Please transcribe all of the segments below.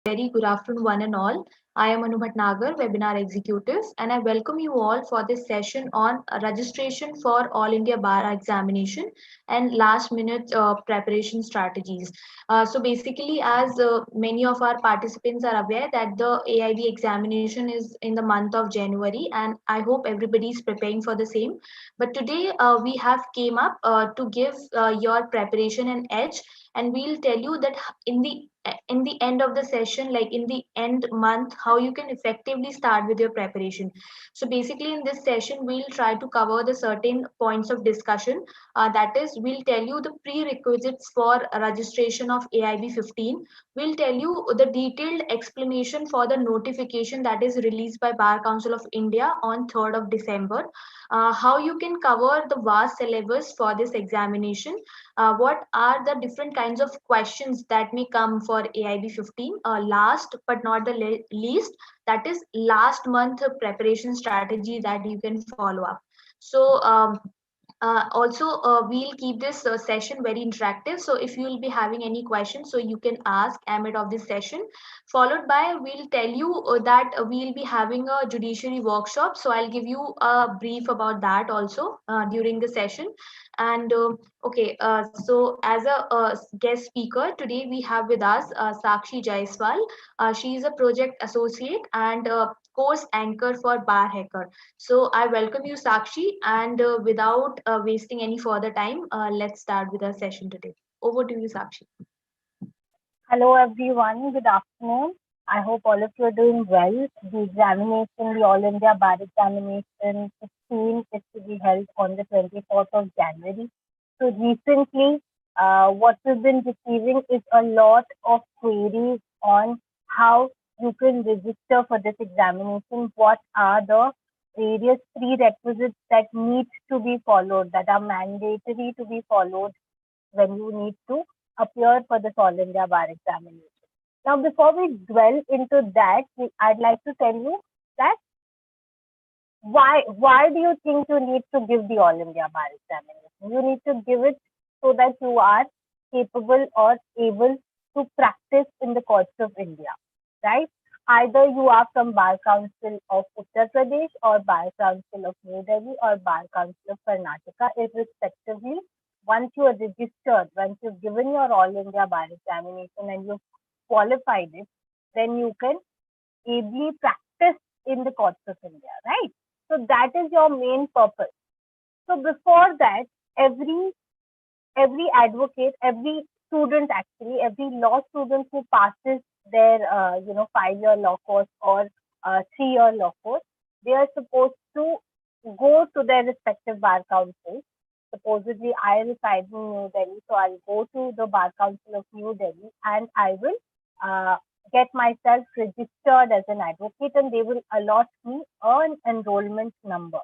very good afternoon, one and all. I am Anu Bhatnagar, Webinar Executive, and I welcome you all for this session on registration for All India Bar Examination and last minute preparation strategies. So basically, as many of our participants are aware that the AIB examination is in the month of January, and I hope everybody is preparing for the same. But today we have came up to give your preparation an edge, and we'll tell you that in the end of the session, like in the end month, how you can effectively start with your preparation. So basically in this session we'll try to cover the certain points of discussion, that is, we'll tell you the prerequisites for registration of AIB 15. We'll tell you the detailed explanation for the notification that is released by Bar Council of India on 3rd of December, how you can cover the vast syllabus for this examination, what are the different kinds of questions that may come for AIB 15, last but not the least, that is last month preparation strategy that you can follow up. So also we'll keep this session very interactive, so if you will be having any questions, so you can ask amid of this session. Followed by, we'll tell you that we'll be having a judiciary workshop, so I'll give you a brief about that also during the session. And okay, so as a guest speaker today we have with us Sakshi Jaiswal. She is a project associate and course anchor for Barhacker. So I welcome you, Sakshi, and without wasting any further time, let's start with our session today. Over to you, Sakshi. Hello everyone, good afternoon. I hope all of you are doing well. The examination, the All India Bar Examination 15 is to be held on the 24th of January. So recently, what we've been receiving is a lot of queries on how you can register for this examination, what are the various prerequisites that need to be followed, that are mandatory to be followed when you need to appear for this All India Bar Examination. Now, before we dwell into that, I'd like to tell you that why do you think you need to give the All India Bar Examination? You need to give it so that you are capable or able to practice in the courts of India, right? Either you are from Bar Council of Uttar Pradesh or Bar Council of New Delhi or Bar Council of Karnataka, irrespectively. Once you are registered, once you've given your All India Bar Examination and you've qualified it, then you can ably practice in the courts of India, right? So that is your main purpose. So before that, every advocate, every student actually, every law student who passes their 5-year law course or 3-year law course, they are supposed to go to their respective bar councils. Supposedly, I reside in New Delhi, so I'll go to the Bar Council of New Delhi and I will get myself registered as an advocate, and they will allot me an enrollment number,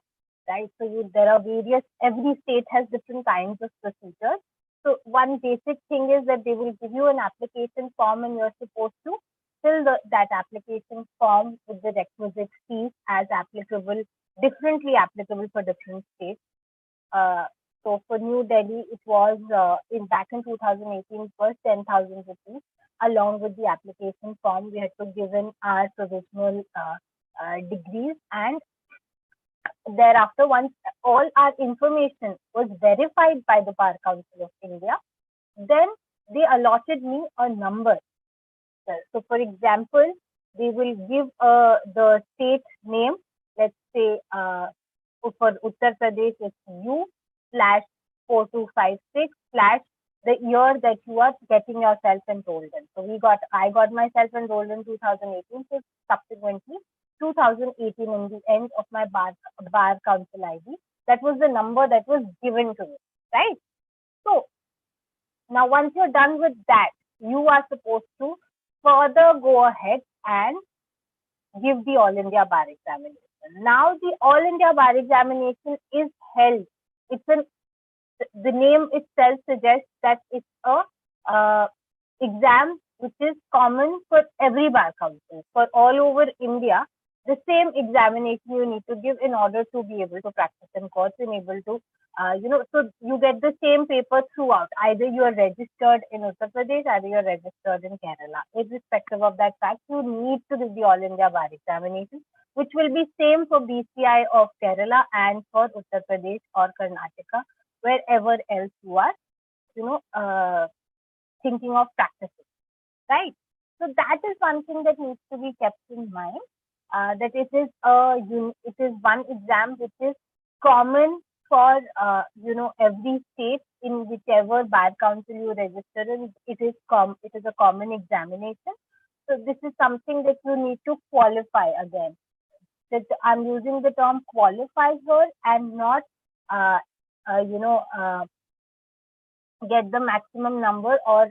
right? So there are various, every state has different kinds of procedures. So one basic thing is that they will give you an application form and you're supposed to fill that application form with the requisite fees as applicable, differently applicable for different states. So for New Delhi, it was back in 2018, it was 10,000 rupees. Along with the application form, we had to give in our provisional degrees, and thereafter, once all our information was verified by the Bar Council of India, then they allotted me a number. So for example, they will give the state name, let's say for Uttar Pradesh, it's U/4256/ the year that you are getting yourself enrolled in. So I got myself enrolled in 2018, so subsequently 2018 in the end of my bar council ID, that was the number that was given to me, right? So now once you're done with that, you are supposed to further go ahead and give the All India Bar Examination. Now the All India Bar Examination is held. The name itself suggests that it's a exam which is common for every bar council. For all over India, the same examination you need to give in order to be able to practice in courts and able to, so you get the same paper throughout. Either you are registered in Uttar Pradesh, either you are registered in Kerala. Irrespective of that fact, you need to do the All India Bar examination, which will be same for BCI of Kerala and for Uttar Pradesh or Karnataka, wherever else you are, thinking of practicing, right? So that is one thing that needs to be kept in mind. That it is one exam which is common for every state in whichever bar council you register in. It is a common examination. So this is something that you need to qualify again. That I'm using the term qualify here and not get the maximum number or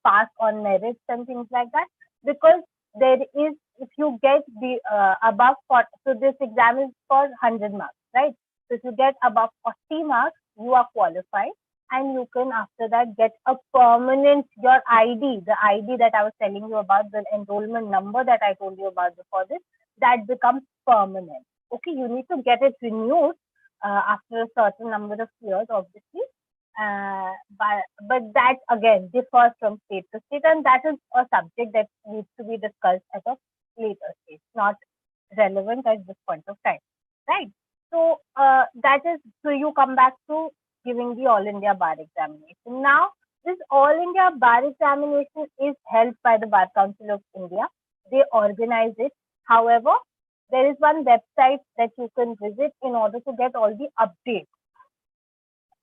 pass on merits and things like that, because there is, if you get the above 40, so this exam is for 100 marks, right? So if you get above 40 marks, you are qualified, and you can after that get a permanent, your ID, the ID that I was telling you about, the enrollment number that I told you about before this, that becomes permanent. Okay, you need to get it renewed after a certain number of years, obviously. But that again differs from state to state, and that is a subject that needs to be discussed at a later stage, not relevant at this point of time, right? So so you come back to giving the All India Bar examination. Now, this All India Bar examination is held by the Bar Council of India. They organize it. However, there is one website that you can visit in order to get all the updates.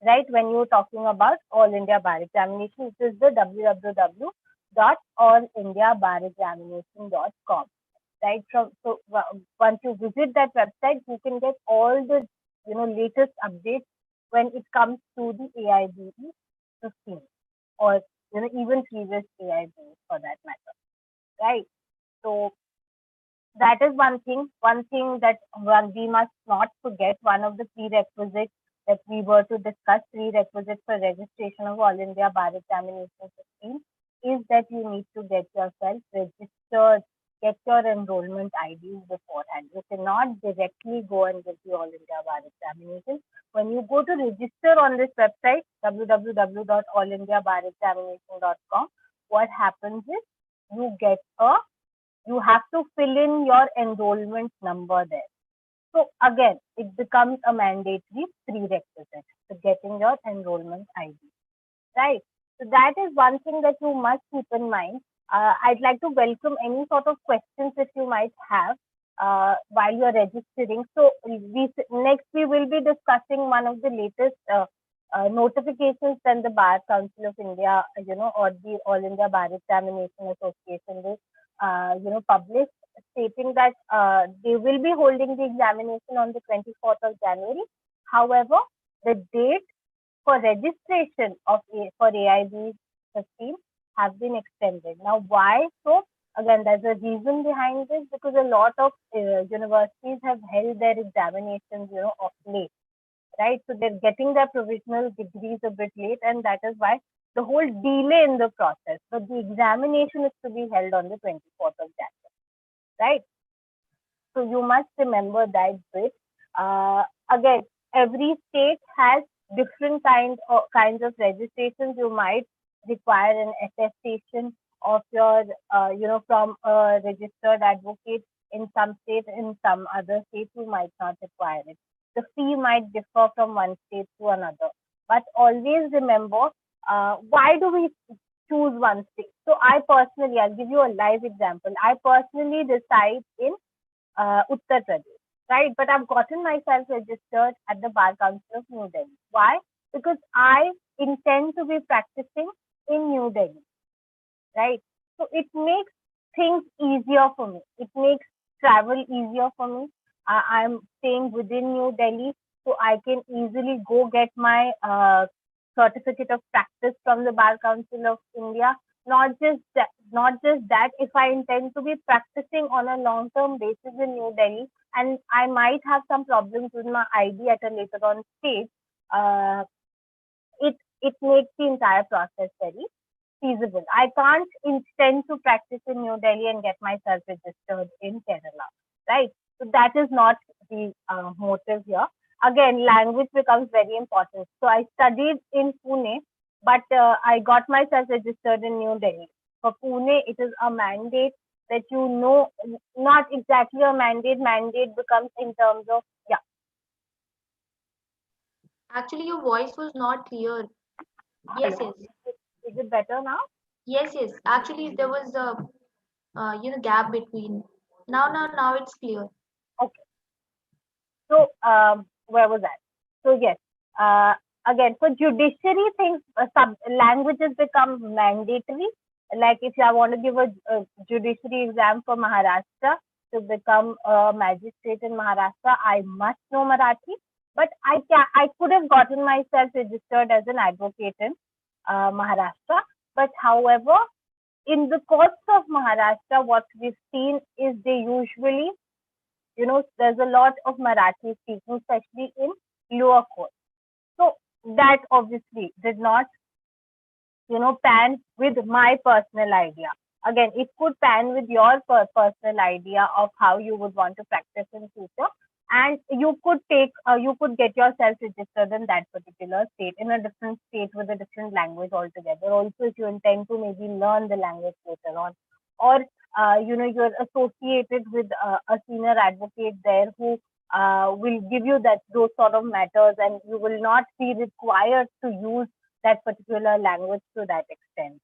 Right, when you're talking about All India Bar Examination, it is the www.allindiabarexamination.com. Right, so once you visit that website, you can get all the latest updates when it comes to the AIBE 15 or even previous AIBE for that matter. Right, so that is one thing. One thing that we must not forget. One of the prerequisites that we were to discuss, prerequisites for registration of All India Bar Examination 15, is that you need to get yourself registered, get your enrollment IDs beforehand. You cannot directly go and get the All India Bar Examination. When you go to register on this website, www.allindiabarexamination.com, what happens is you have to fill in your enrollment number there. So again, it becomes a mandatory prerequisite to getting your enrollment ID, right? So that is one thing that you must keep in mind. I'd like to welcome any sort of questions that you might have while you're registering. So next we will be discussing one of the latest notifications that the Bar Council of India, or the All India Bar Examination Association will, published, stating that they will be holding the examination on the 24th of January. However, the date for registration for AIBE 15 have been extended. Now, why so? Again, there's a reason behind this, because a lot of universities have held their examinations, of late, right? So they're getting their provisional degrees a bit late, and that is why the whole delay in the process. But the examination is to be held on the 24th of January, right? So you must remember that bit. Again, every state has different kinds of registrations. You might require an attestation of your, from a registered advocate in some states. In some other states, you might not require it. The fee might differ from one state to another. But always remember, why do we choose one state? So I personally, I'll give you a live example. I personally reside in Uttar Pradesh, right? But I've gotten myself registered at the Bar Council of New Delhi. Why? Because I intend to be practicing in New Delhi, right? So it makes things easier for me. It makes travel easier for me. I'm staying within New Delhi, so I can easily go get my certificate of practice from the Bar Council of India. Not just that, if I intend to be practicing on a long-term basis in New Delhi, and I might have some problems with my ID at a later on stage, it makes the entire process very feasible. I can't intend to practice in New Delhi and get myself registered in Kerala, right? So that is not the motive here. Again, language becomes very important. So I studied in Pune, but I got myself registered in New Delhi. For Pune, it is a mandate that not exactly a mandate. Mandate becomes in terms of, yeah. Actually, your voice was not clear. Yes, Hello. yes. Is it better now? Yes, yes. Actually, there was a gap between. Now it's clear. Okay. So where was I? So yes, again for judiciary things, languages become mandatory. Like if I want to give a judiciary exam for Maharashtra to become a magistrate in Maharashtra, I must know Marathi. But I could have gotten myself registered as an advocate in Maharashtra. But however, in the courts of Maharashtra, what we've seen is they usually, there's a lot of Marathi speaking, especially in lower court. So that obviously did not, pan with my personal idea. Again, it could pan with your personal idea of how you would want to practice in future. And you could get yourself registered in that particular state, in a different state with a different language altogether. Also, if you intend to maybe learn the language later on, or you're associated with a senior advocate there who will give you those sort of matters, and you will not be required to use that particular language to that extent.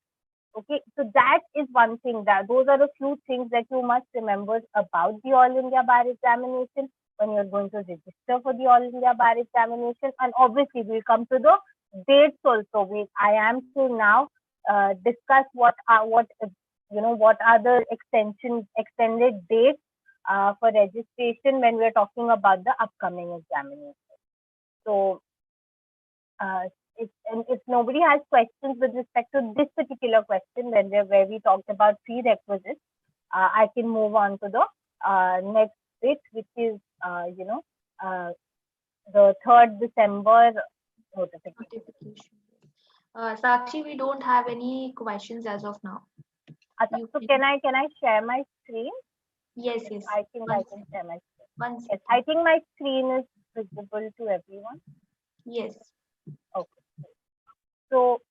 Okay, so that is one thing. That those are a few things that you must remember about the All India Bar examination when you're going to register for the All India Bar examination. And obviously, we'll come to the dates also. I am to now discuss what are the extended dates for registration when we're talking about the upcoming examination. So, if nobody has questions with respect to this particular question, where we talked about prerequisites, I can move on to the next bit, which is the 3rd December notification. Sakshi, we don't have any questions as of now. So can I share my screen? Yes, yes. I think I can share my screen. Yes, I think my screen is visible to everyone. Yes. Okay. So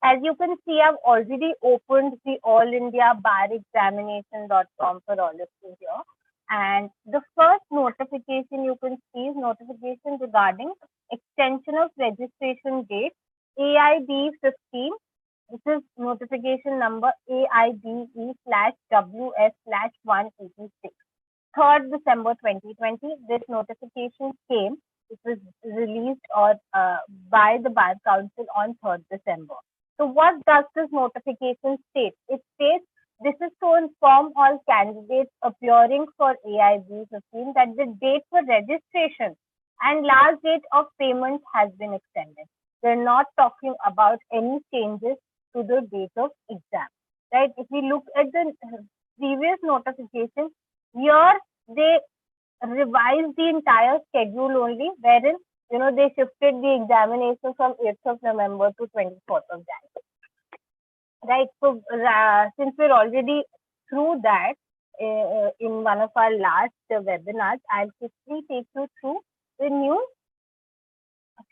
as you can see, I've already opened the allindiabarexamination.com for all of you here. And the first notification you can see is notification regarding extension of registration date AIBE 15. This is notification number AIBE/WS/186. 3rd December 2020. This notification came. It was released by the Bar Council on 3rd December. So what does this notification state? It states this is to inform all candidates appearing for AIBE 15 that the date for registration and last date of payment has been extended. We're not talking about any changes to the date of exam, right? If we look at the previous notification, here they revised the entire schedule only, wherein they shifted the examination from 8th of November to 24th of January. Right. So since we're already through that in one of our last webinars, I'll quickly take you through the new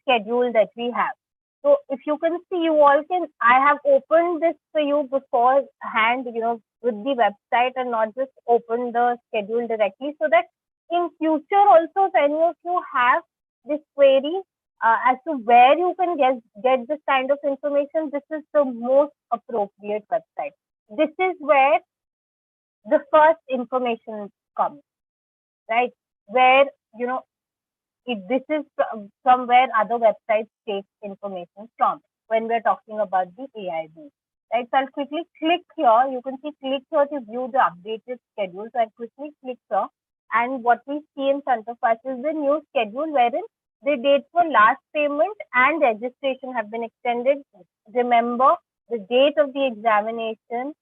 schedule that we have. So if you can see, I have opened this for you beforehand, with the website, and not just open the schedule directly, so that in future also, if any of you have this query as to where you can get this kind of information, this is the most appropriate website. This is where the first information comes, right? Where, this is from where other websites take information from when we're talking about the AIB. Right, so I'll quickly click here. You can see click here to view the updated schedule. So I'll quickly click here, and what we see in front of us is the new schedule wherein the date for last payment and registration have been extended. Remember, the date of the examination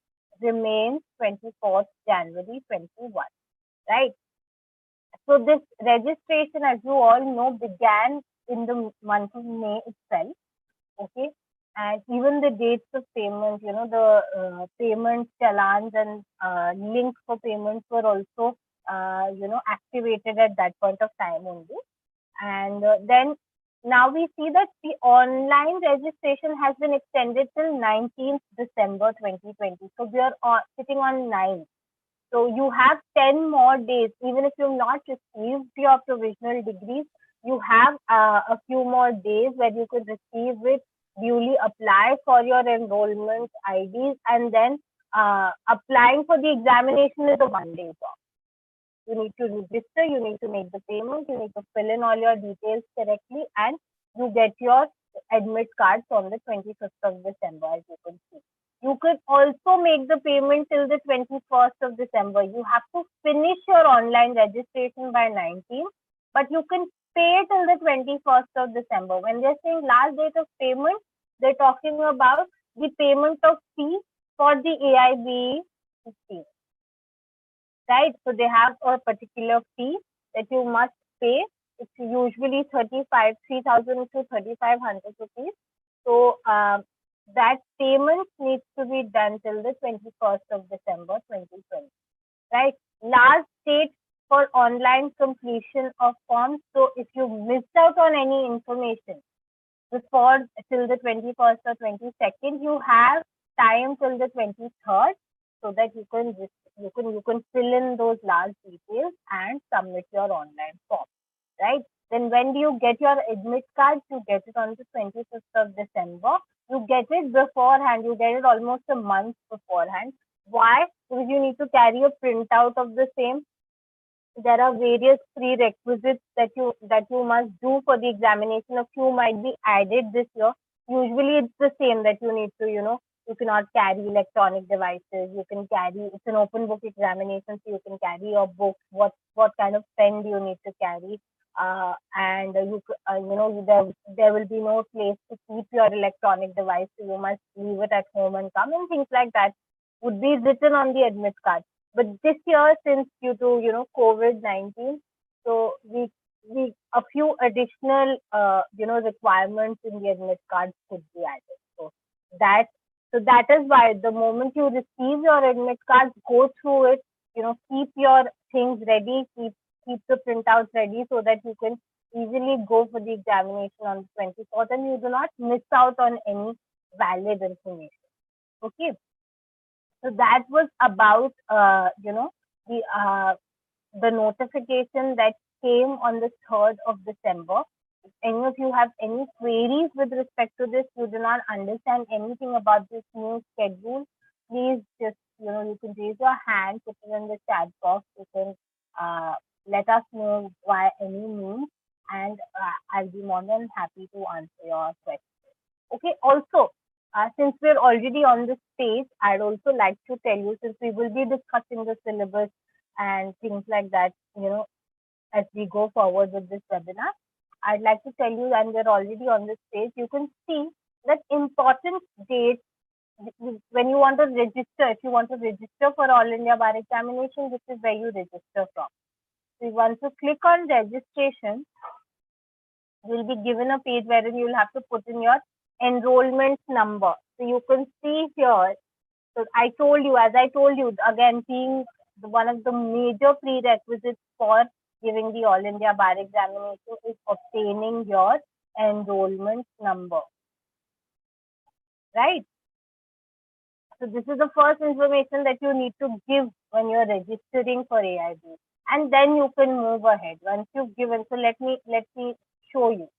remains 24th January 21, right? So this registration, as you all know, began in the month of May itself, okay? And even the dates of payment, the payment challans and links for payments were also activated at that point of time only. And then now we see that the online registration has been extended till 19th December 2020. So we are sitting on 9. So you have 10 more days. Even if you've not received your provisional degrees, you have a few more days where you could receive it, duly apply for your enrollment IDs, and then applying for the examination is a one-day job. You need to register, you need to make the payment, you need to fill in all your details correctly, and you get your admit cards on the 25th of December, as you can see. You could also make the payment till the 21st of December. You have to finish your online registration by 19th, but you can pay till the 21st of December. When they're saying last date of payment, they're talking about the payment of fee for the AIBE fee. Right? So they have a particular fee that you must pay. It's usually 3,000 to 3,500 rupees. So that payment needs to be done till the 21st of December 2020. Right? Last date for online completion of forms. So if you missed out on any information before till the 21st or 22nd, you have time till the 23rd, so that you can fill in those last details and submit your online form, right? Then when do you get your admit cards? You get it on the 25th of December. You get it beforehand. You get it almost a month beforehand. Why? Because you need to carry a printout of the same. There are various prerequisites that you must do for the examination. A few might be added this year. Usually it's the same, that you need to, you cannot carry electronic devices. You can carry, it's an open book examination, so you can carry your book. What kind of pen do you need to carry? And there will be no place to keep your electronic device, so you must leave it at home and come, and things like that would be written on the admit card. But this year, since due to COVID-19, so we a few additional requirements in the admit cards could be added. So that is why the moment you receive your admit cards, go through it, keep your things ready, keep the printouts ready, so that you can easily go for the examination on the 24th and you do not miss out on any valid information. Okay. So that was about the notification that came on the 3rd of December. If any of you have any queries with respect to this, you do not understand anything about this new schedule, please just, you can raise your hand, put it in the chat box. You can let us know by any means, and I'll be more than happy to answer your questions. Okay, also, since we're already on this page, I'd also like to tell you, since we will be discussing the syllabus and things like that, as we go forward with this webinar, I'd like to tell you, and we're already on this page, you can see that important dates when you want to register. If you want to register for All India Bar Examination, this is where you register from. So once you click on registration, you'll be given a page wherein you'll have to put in your enrollment number. So you can see here, so as I told you, again, being one of the major prerequisites for giving the All India Bar Examination is obtaining your enrollment number, right? So this is the first information that you need to give when you're registering for AIB, and then you can move ahead once you've given. So let me show you.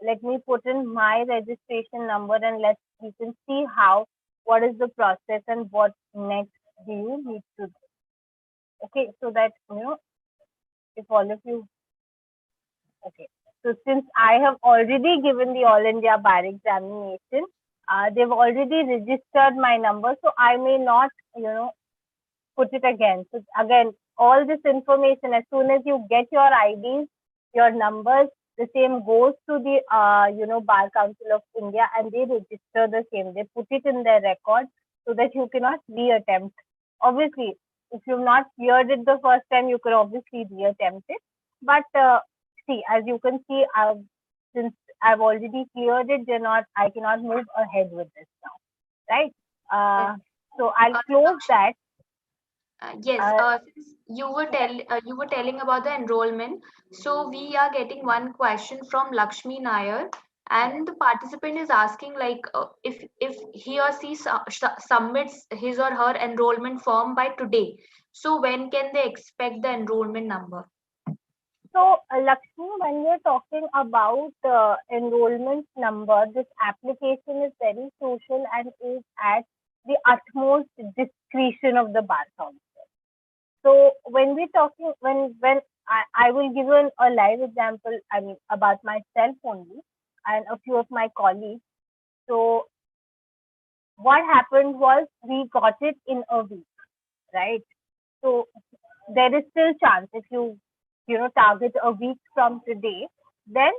Let me put in my registration number, and you can see what is the process and what next do you need to do. Okay, so that if all of you, okay. So since I have already given the All India Bar Examination, they've already registered my number, so I may not, put it again. So again, all this information, as soon as you get your IDs, your numbers, the same goes to the Bar Council of India, and they register the same. They put it in their record so that you cannot reattempt. Obviously, if you've not cleared it the first time, you could obviously reattempt it. But see, as you can see, since I've already cleared it, I cannot move ahead with this now, right? So I'll close that. Yes, Uh, since you were telling about the enrollment. So we are getting one question from Lakshmi Nair, yes. and the participant is asking like if he or she submits his or her enrollment form by today, so when can they expect the enrollment number? So, Lakshmi, when we're talking about enrollment number, this application is very crucial and is at the utmost discretion of the bar council. So, when we're talking, when I will give you a live example, I mean, about myself only and a few of my colleagues. So, what happened was we got it in a week, right? So, there is still chance if you target a week from today, then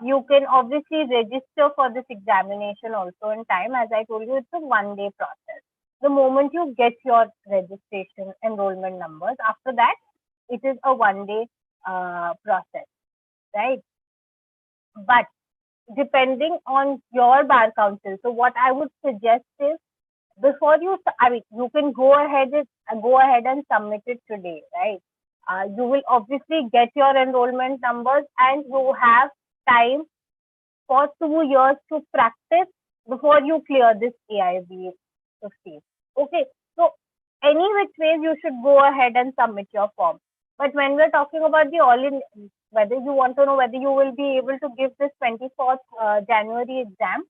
you can obviously register for this examination also in time. As I told you, it's a 1 day process. The moment you get your registration enrollment numbers, after that it is a 1 day process, right? But depending on your bar council, so what I would suggest is, before you, I mean, you can go ahead and submit it today, right? You will obviously get your enrollment numbers, and you have time for 2 years to practice before you clear this AIBE 15. Okay, so any which ways you should go ahead and submit your form. But when we're talking about the all in, whether you want to know whether you will be able to give this 24th January exam,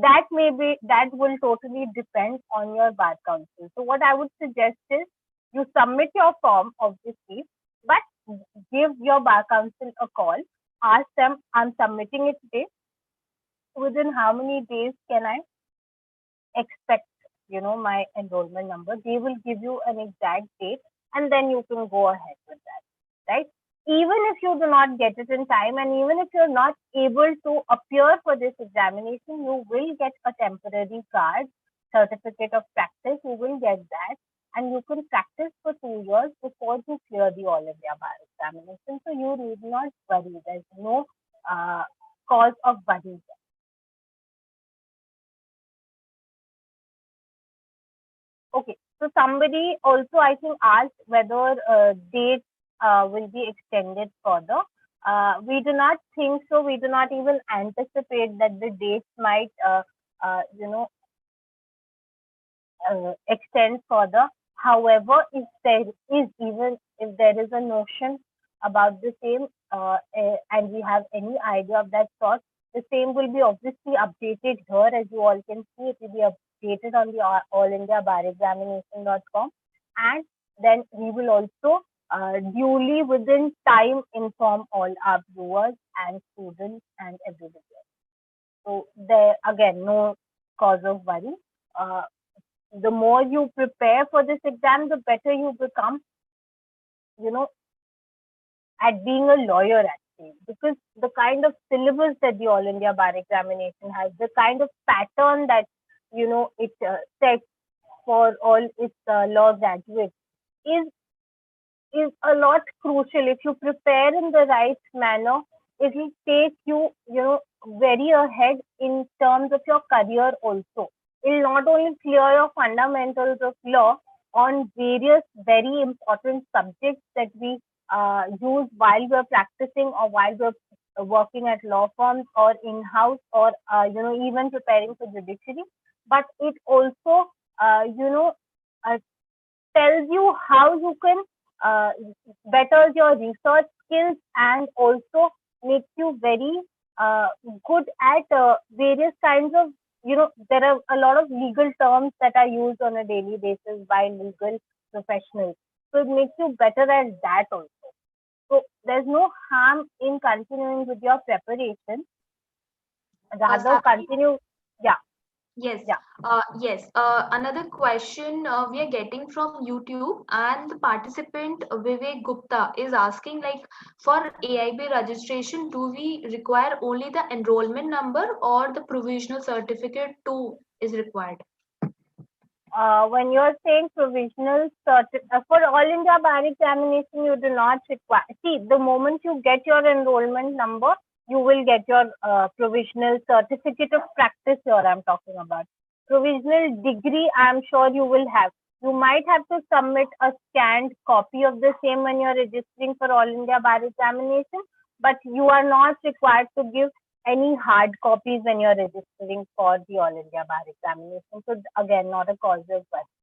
that will totally depend on your bar council. So what I would suggest is, you submit your form obviously, but give your bar council a call. Ask them, I'm submitting it today. Within how many days can I expect, my enrollment number? They will give you an exact date, and then you can go ahead with that, right? Even if you do not get it in time, and even if you're not able to appear for this examination, you will get a temporary card, certificate of practice. You will get that, and you can practice for 2 years before you clear the All India Bar examination. So you need not worry. There's no cause of worry. Okay, so somebody also, I think, asked whether dates will be extended further. We do not think so. We do not even anticipate that the dates might, uh, you know, extend further. However, if there is a notion about the same, and we have any idea of that sort, the same will be obviously updated here. As you all can see, it will be updated on the allindiabarexamination.com, and then we will also duly within time inform all our viewers and students and everybody else. So there again, no cause of worry. The more you prepare for this exam, the better you become, at being a lawyer actually, because the kind of syllabus that the All India Bar Examination has, the kind of pattern that, it sets for all its law graduates is a lot crucial. If you prepare in the right manner, it will take you, very ahead in terms of your career also. It will not only clear your fundamentals of law on various very important subjects that we use while we're practicing or while we're working at law firms or in-house or, even preparing for judiciary, but it also, tells you how you can better your research skills and also makes you very good at various kinds of, there are a lot of legal terms that are used on a daily basis by legal professionals. So it makes you better at that also. So there's no harm in continuing with your preparation. Rather continue. Yeah. Yes. Yeah. Yes. Another question we are getting from YouTube, and the participant Vivek Gupta is asking, like, for AIB registration, do we require only the enrollment number or the provisional certificate too is required? When you're saying provisional for All India Bar Examination, you do not require. See, the moment you get your enrollment number, you will get your provisional certificate of practice here I'm talking about. Provisional degree, I'm sure you will have. You might have to submit a scanned copy of the same when you're registering for All India Bar Examination, but you are not required to give any hard copies when you're registering for the All India Bar Examination. So again, not a causal question.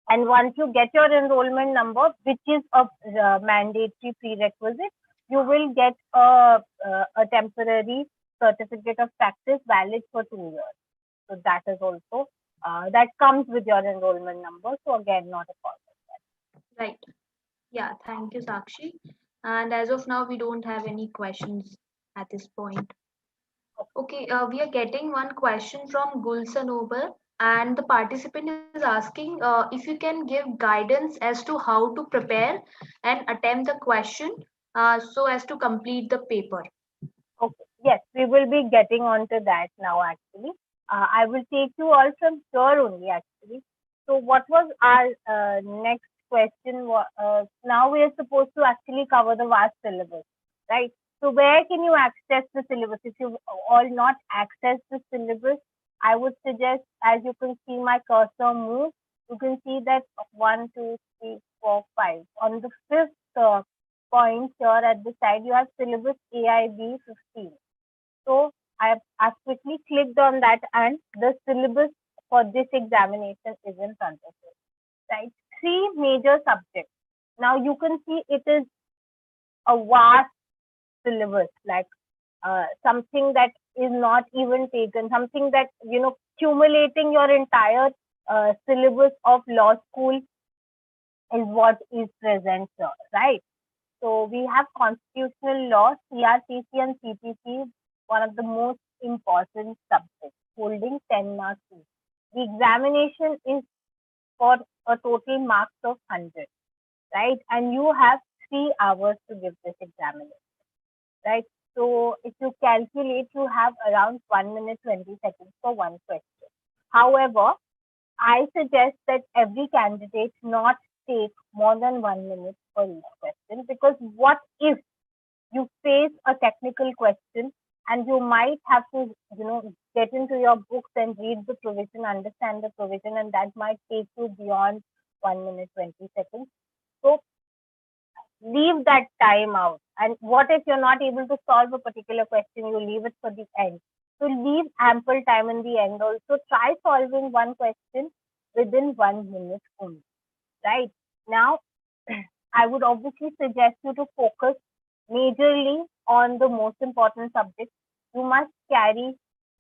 And once you get your enrollment number, which is a mandatory prerequisite, you will get a temporary certificate of practice valid for 2 years. So that is also, that comes with your enrollment number. So again, not a problem. Right. Yeah, thank you, Sakshi. And as of now, we don't have any questions at this point. Okay, we are getting one question from 𝘠𝗲𝘕𝘁𝗍𝘍, and the participant is asking if you can give guidance as to how to prepare and attempt the question so as to complete the paper. Okay, yes, we will be getting on to that now actually. I will take you all from here only actually. So what was our next question? Now we are supposed to actually cover the vast syllabus, right? So where can you access the syllabus? If you all not access the syllabus, I would suggest, as you can see my cursor move, you can see that 1, 2, 3, 4, 5. On the fifth point here at the side, you have syllabus AIB 15. So I have quickly clicked on that, and the syllabus for this examination is in front of you, right? 3 major subjects. Now you can see it is a vast syllabus, like something that is not even taken, something that, accumulating your entire syllabus of law school is what is present here, right? So we have constitutional law, CRPC and CPC, one of the most important subjects, holding 10 marks each. The examination is for a total marks of 100, right? And you have 3 hours to give this examination, right? So if you calculate, you have around 1 minute 20 seconds for one question. However, I suggest that every candidate not take more than 1 minute for each question, because what if you face a technical question and you might have to, get into your books and read the provision, understand the provision, and that might take you beyond 1 minute 20 seconds. So leave that time out. And what if you're not able to solve a particular question? You leave it for the end. So leave ample time in the end also. Try solving one question within 1 minute only, right? Now, I would obviously suggest you to focus majorly on the most important subjects. You must carry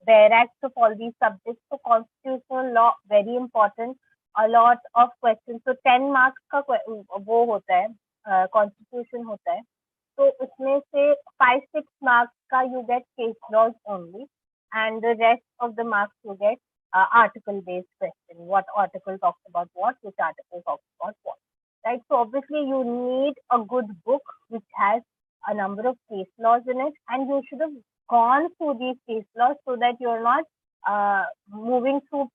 barracks of all these subjects. So constitutional law, very important. A lot of questions. So 10 marks का वो होता है, constitution होता है. So उसमें से 5-6 marks का you get case laws only, and the rest of the marks you get article based question. What article talks about what, which article talks about what, right? So obviously you need a good book which has a number of case laws in it, and you should have gone through these case laws so that you're not moving through,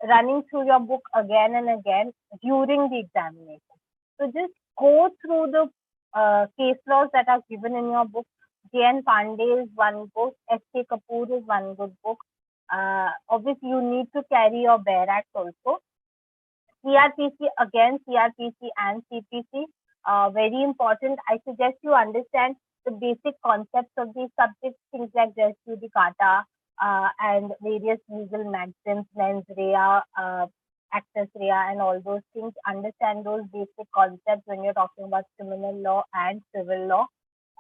running through your book again and again during the examination. So just go through the case laws that are given in your book. J.N. Pandey is one book. S.K. Kapoor is one good book. Obviously, you need to carry your barracks also. CRPC, again, CRPC and CPC, very important. I suggest you understand the basic concepts of these subjects, things like res judicata and various legal maxims, mens rea, actus rea, and all those things. Understand those basic concepts when you're talking about criminal law and civil law.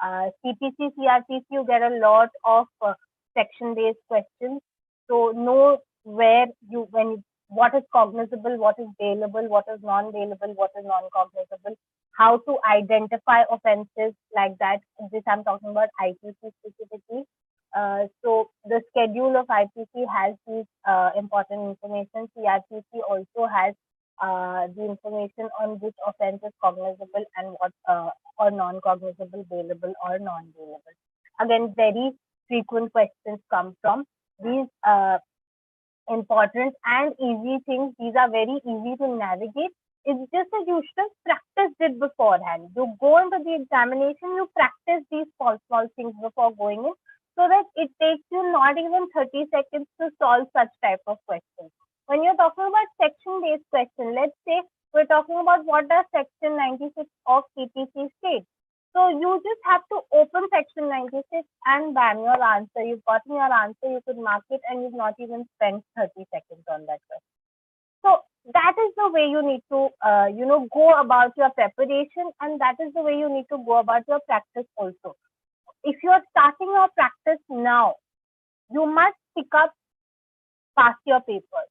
CPC, CRPC, you get a lot of section-based questions. So know where what is cognizable, what is bailable, what is non-bailable, what is non-cognizable, how to identify offenses like that. This I'm talking about IPC specifically. So the schedule of IPC has these important information. CRPC also has the information on which offense is cognizable and what or non-cognizable, bailable or non-bailable. Again, very frequent questions come from these important and easy things. These are very easy to navigate. It's just that you should have practiced it beforehand. You go into the examination, you practice these small things before going in, so that it takes you not even 30 seconds to solve such type of questions. When you're talking about section-based question, let's say we're talking about what does section 96 of CPC state. So you just have to open section 96 and bam, your answer. You've gotten your answer, you could mark it, and you've not even spent 30 seconds on that question. So that is the way you need to, go about your preparation, and that is the way you need to go about your practice also. If you're starting your practice now, you must pick up past year papers,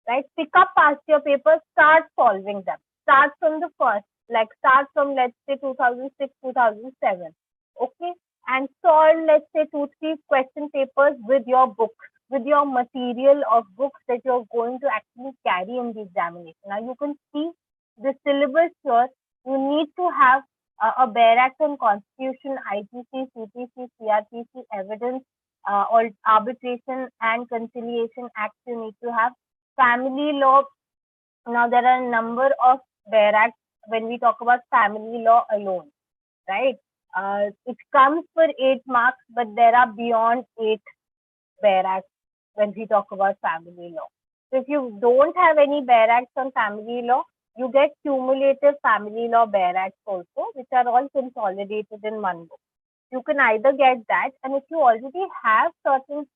right? Pick up past year papers, start solving them. Start from the first, like start from, let's say, 2006, 2007, okay? And solve, let's say, 2-3 question papers with your books, with your material of books that you're going to actually carry in the examination. Now, you can see the syllabus here. You need to have a 𝘂𝑟 Act on Constitution, IPC, CPC, CRPC, evidence, or arbitration and conciliation acts you need to have. Family law. Now, there are a number of 𝘂𝑟 Acts when we talk about family law alone, right? It comes for 8 marks, but there are beyond 8 𝘂𝑟 Acts when we talk about family law. So if you don't have any 𝘂𝑟 Acts on family law, you get cumulative family law 𝘂𝑟 Acts also, which are all consolidated in one book. You can either get that, and if you already have certain,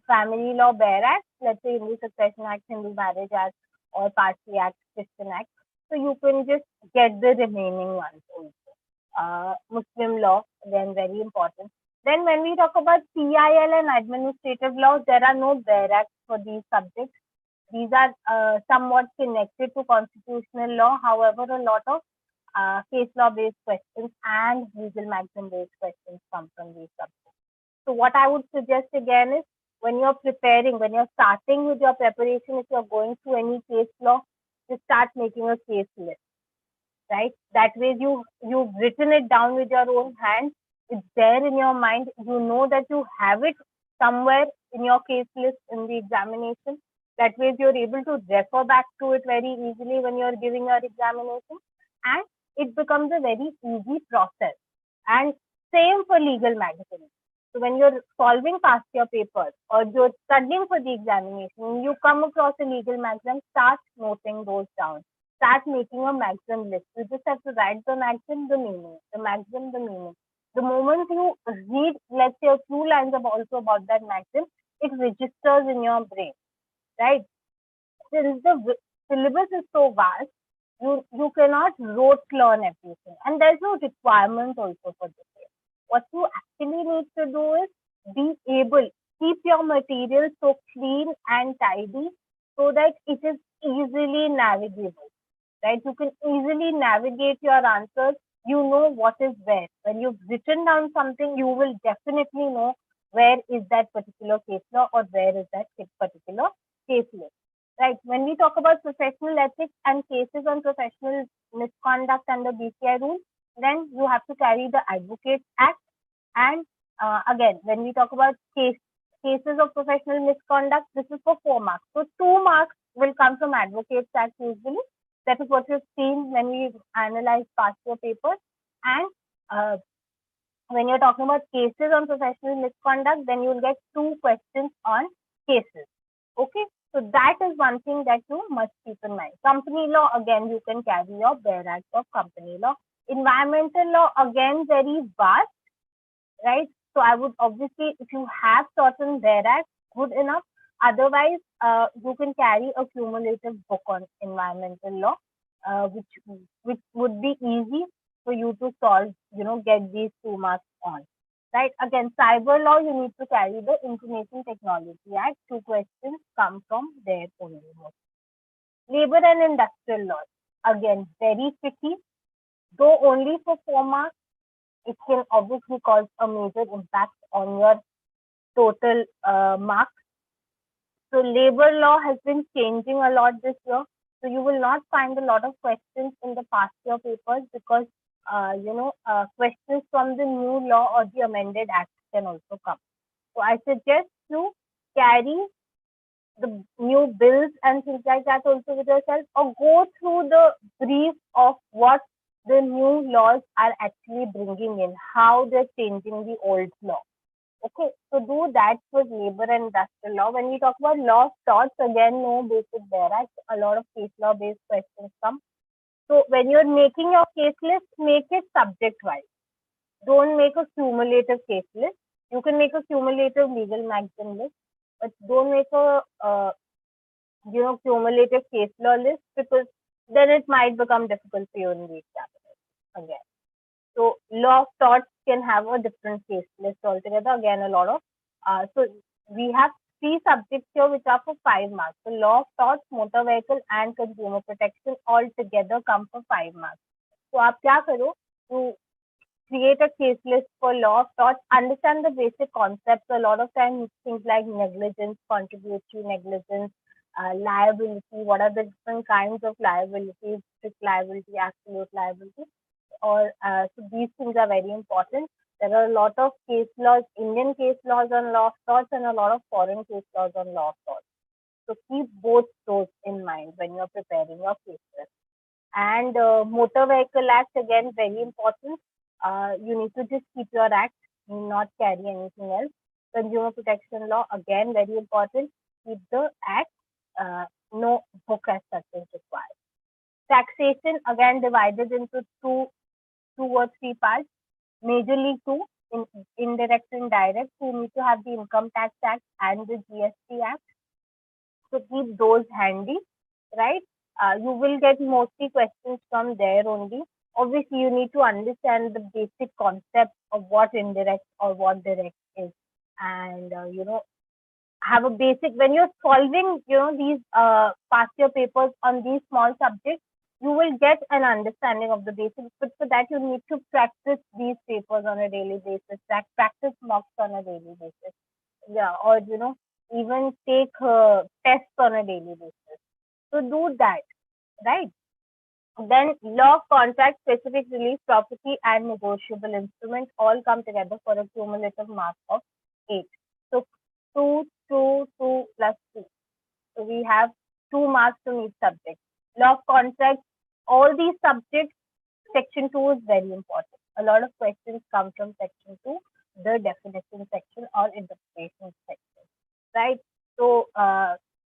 family law 𝘂𝑟 Acts, let's say Hindu Succession Act, Hindu Marriage Act, or Parsi Act, Christian Act, so you can just get the remaining ones also. Muslim law, again, very important. Then when we talk about PIL and administrative law, there are no 𝘂𝑟 Acts for these subjects. These are somewhat connected to constitutional law. However, a lot of case law-based questions and legal maxim-based questions come from these subjects. So what I would suggest again is, when you're preparing, when you're starting with your preparation, if you're going through any case law, just start making a case list, right? That way you've written it down with your own hands. It's there in your mind. You know that you have it somewhere in your case list in the examination. That way you're able to refer back to it very easily when you're giving your examination, and it becomes a very easy process. And same for legal magazine. So when you're solving past year papers or you're studying for the examination, you come across a legal maxim, start noting those down. Start making a maxim list. You just have to write the maxim, the meaning, the maxim, the meaning. The moment you read, let's say, a few lines also about that maxim, it registers in your brain, right? Since the syllabus is so vast, you cannot rote learn everything, and there's no requirement also for this. What you actually need to do is keep your material so clean and tidy so that it is easily navigable, right? You can easily navigate your answers. You know what is where. When you've written down something, you will definitely know where is that particular case law or where is that particular case list, right? When we talk about professional ethics and cases on professional misconduct under BCI rules, then you have to carry the Advocates Act. And again, when we talk about cases of professional misconduct, this is for 4 marks. So 2 marks will come from Advocates Act usually. That is what you've seen when we analyze past year papers. And when you're talking about cases on professional misconduct, then you'll get 2 questions on cases. Okay, so that is one thing that you must keep in mind. Company law, again, you can carry your 𝘂𝑟 Act of company law. Environmental law, again, very vast, right? So I would obviously, if you have certain 𝘂𝑟 Acts, good enough. Otherwise, you can carry a cumulative book on environmental law, which would be easy for you to solve, get these 2 marks on, right? Again, cyber law, you need to carry the Information Technology Act. 2 questions come from there only. Labor and industrial law, again, very tricky. Though only for 4 marks, it can obviously cause a major impact on your total marks. So labor law has been changing a lot this year. So you will not find a lot of questions in the past year papers because, questions from the new law or the amended act can also come. So I suggest you carry the new bills and things like that also with yourself, or go through the brief of what the new laws are actually bringing in, how they're changing the old law. Okay, so do that with labor and industrial law. When we talk about law of torts, again, no basic there. A lot of case law based questions come. So when you're making your case list, make it subject wise. Don't make a cumulative case list. You can make a cumulative legal maxim list, but don't make a cumulative case law list, because then it might become difficult for you in the examination again. So law of torts can have a different case list altogether. Again, a lot of so we have three subjects here which are for 5 marks. So law of torts, motor vehicle, and consumer protection all together come for 5 marks. So आप क्या करो? You create a case list for law of torts. Understand the basic concepts. A lot of times things like negligence, contributory negligence, liability. What are the different kinds of liabilities? Strict liability, absolute liability. So these things are very important. There are a lot of case laws, Indian case laws on law of torts, and a lot of foreign case laws on law of torts. So keep both those in mind when you're preparing your case list. And Motor Vehicle Act, again, very important. You need to just keep your act, not carry anything else. Consumer protection law, again, very important. Keep the act, no book as such is required. Taxation, again, divided into two or three parts. Majorly two, indirect and direct. You need to have the Income Tax Act and the GST Act. So keep those handy, right? You will get mostly questions from there only. Obviously, you need to understand the basic concept of what indirect or what direct is, and have a basic, when you're solving these past year papers on these small subjects, you will get an understanding of the basics. But for that, you need to practice these papers on a daily basis, practice mocks on a daily basis, or even take tests on a daily basis. So do that, right? Then law of contract, specific relief, property, and negotiable instruments all come together for a cumulative mark of 8. So 2, 2, 2 plus 2. So we have 2 marks from each subject. Law of contract, all these subjects, section 2 is very important. A lot of questions come from section 2, the definition section or interpretation section, right? So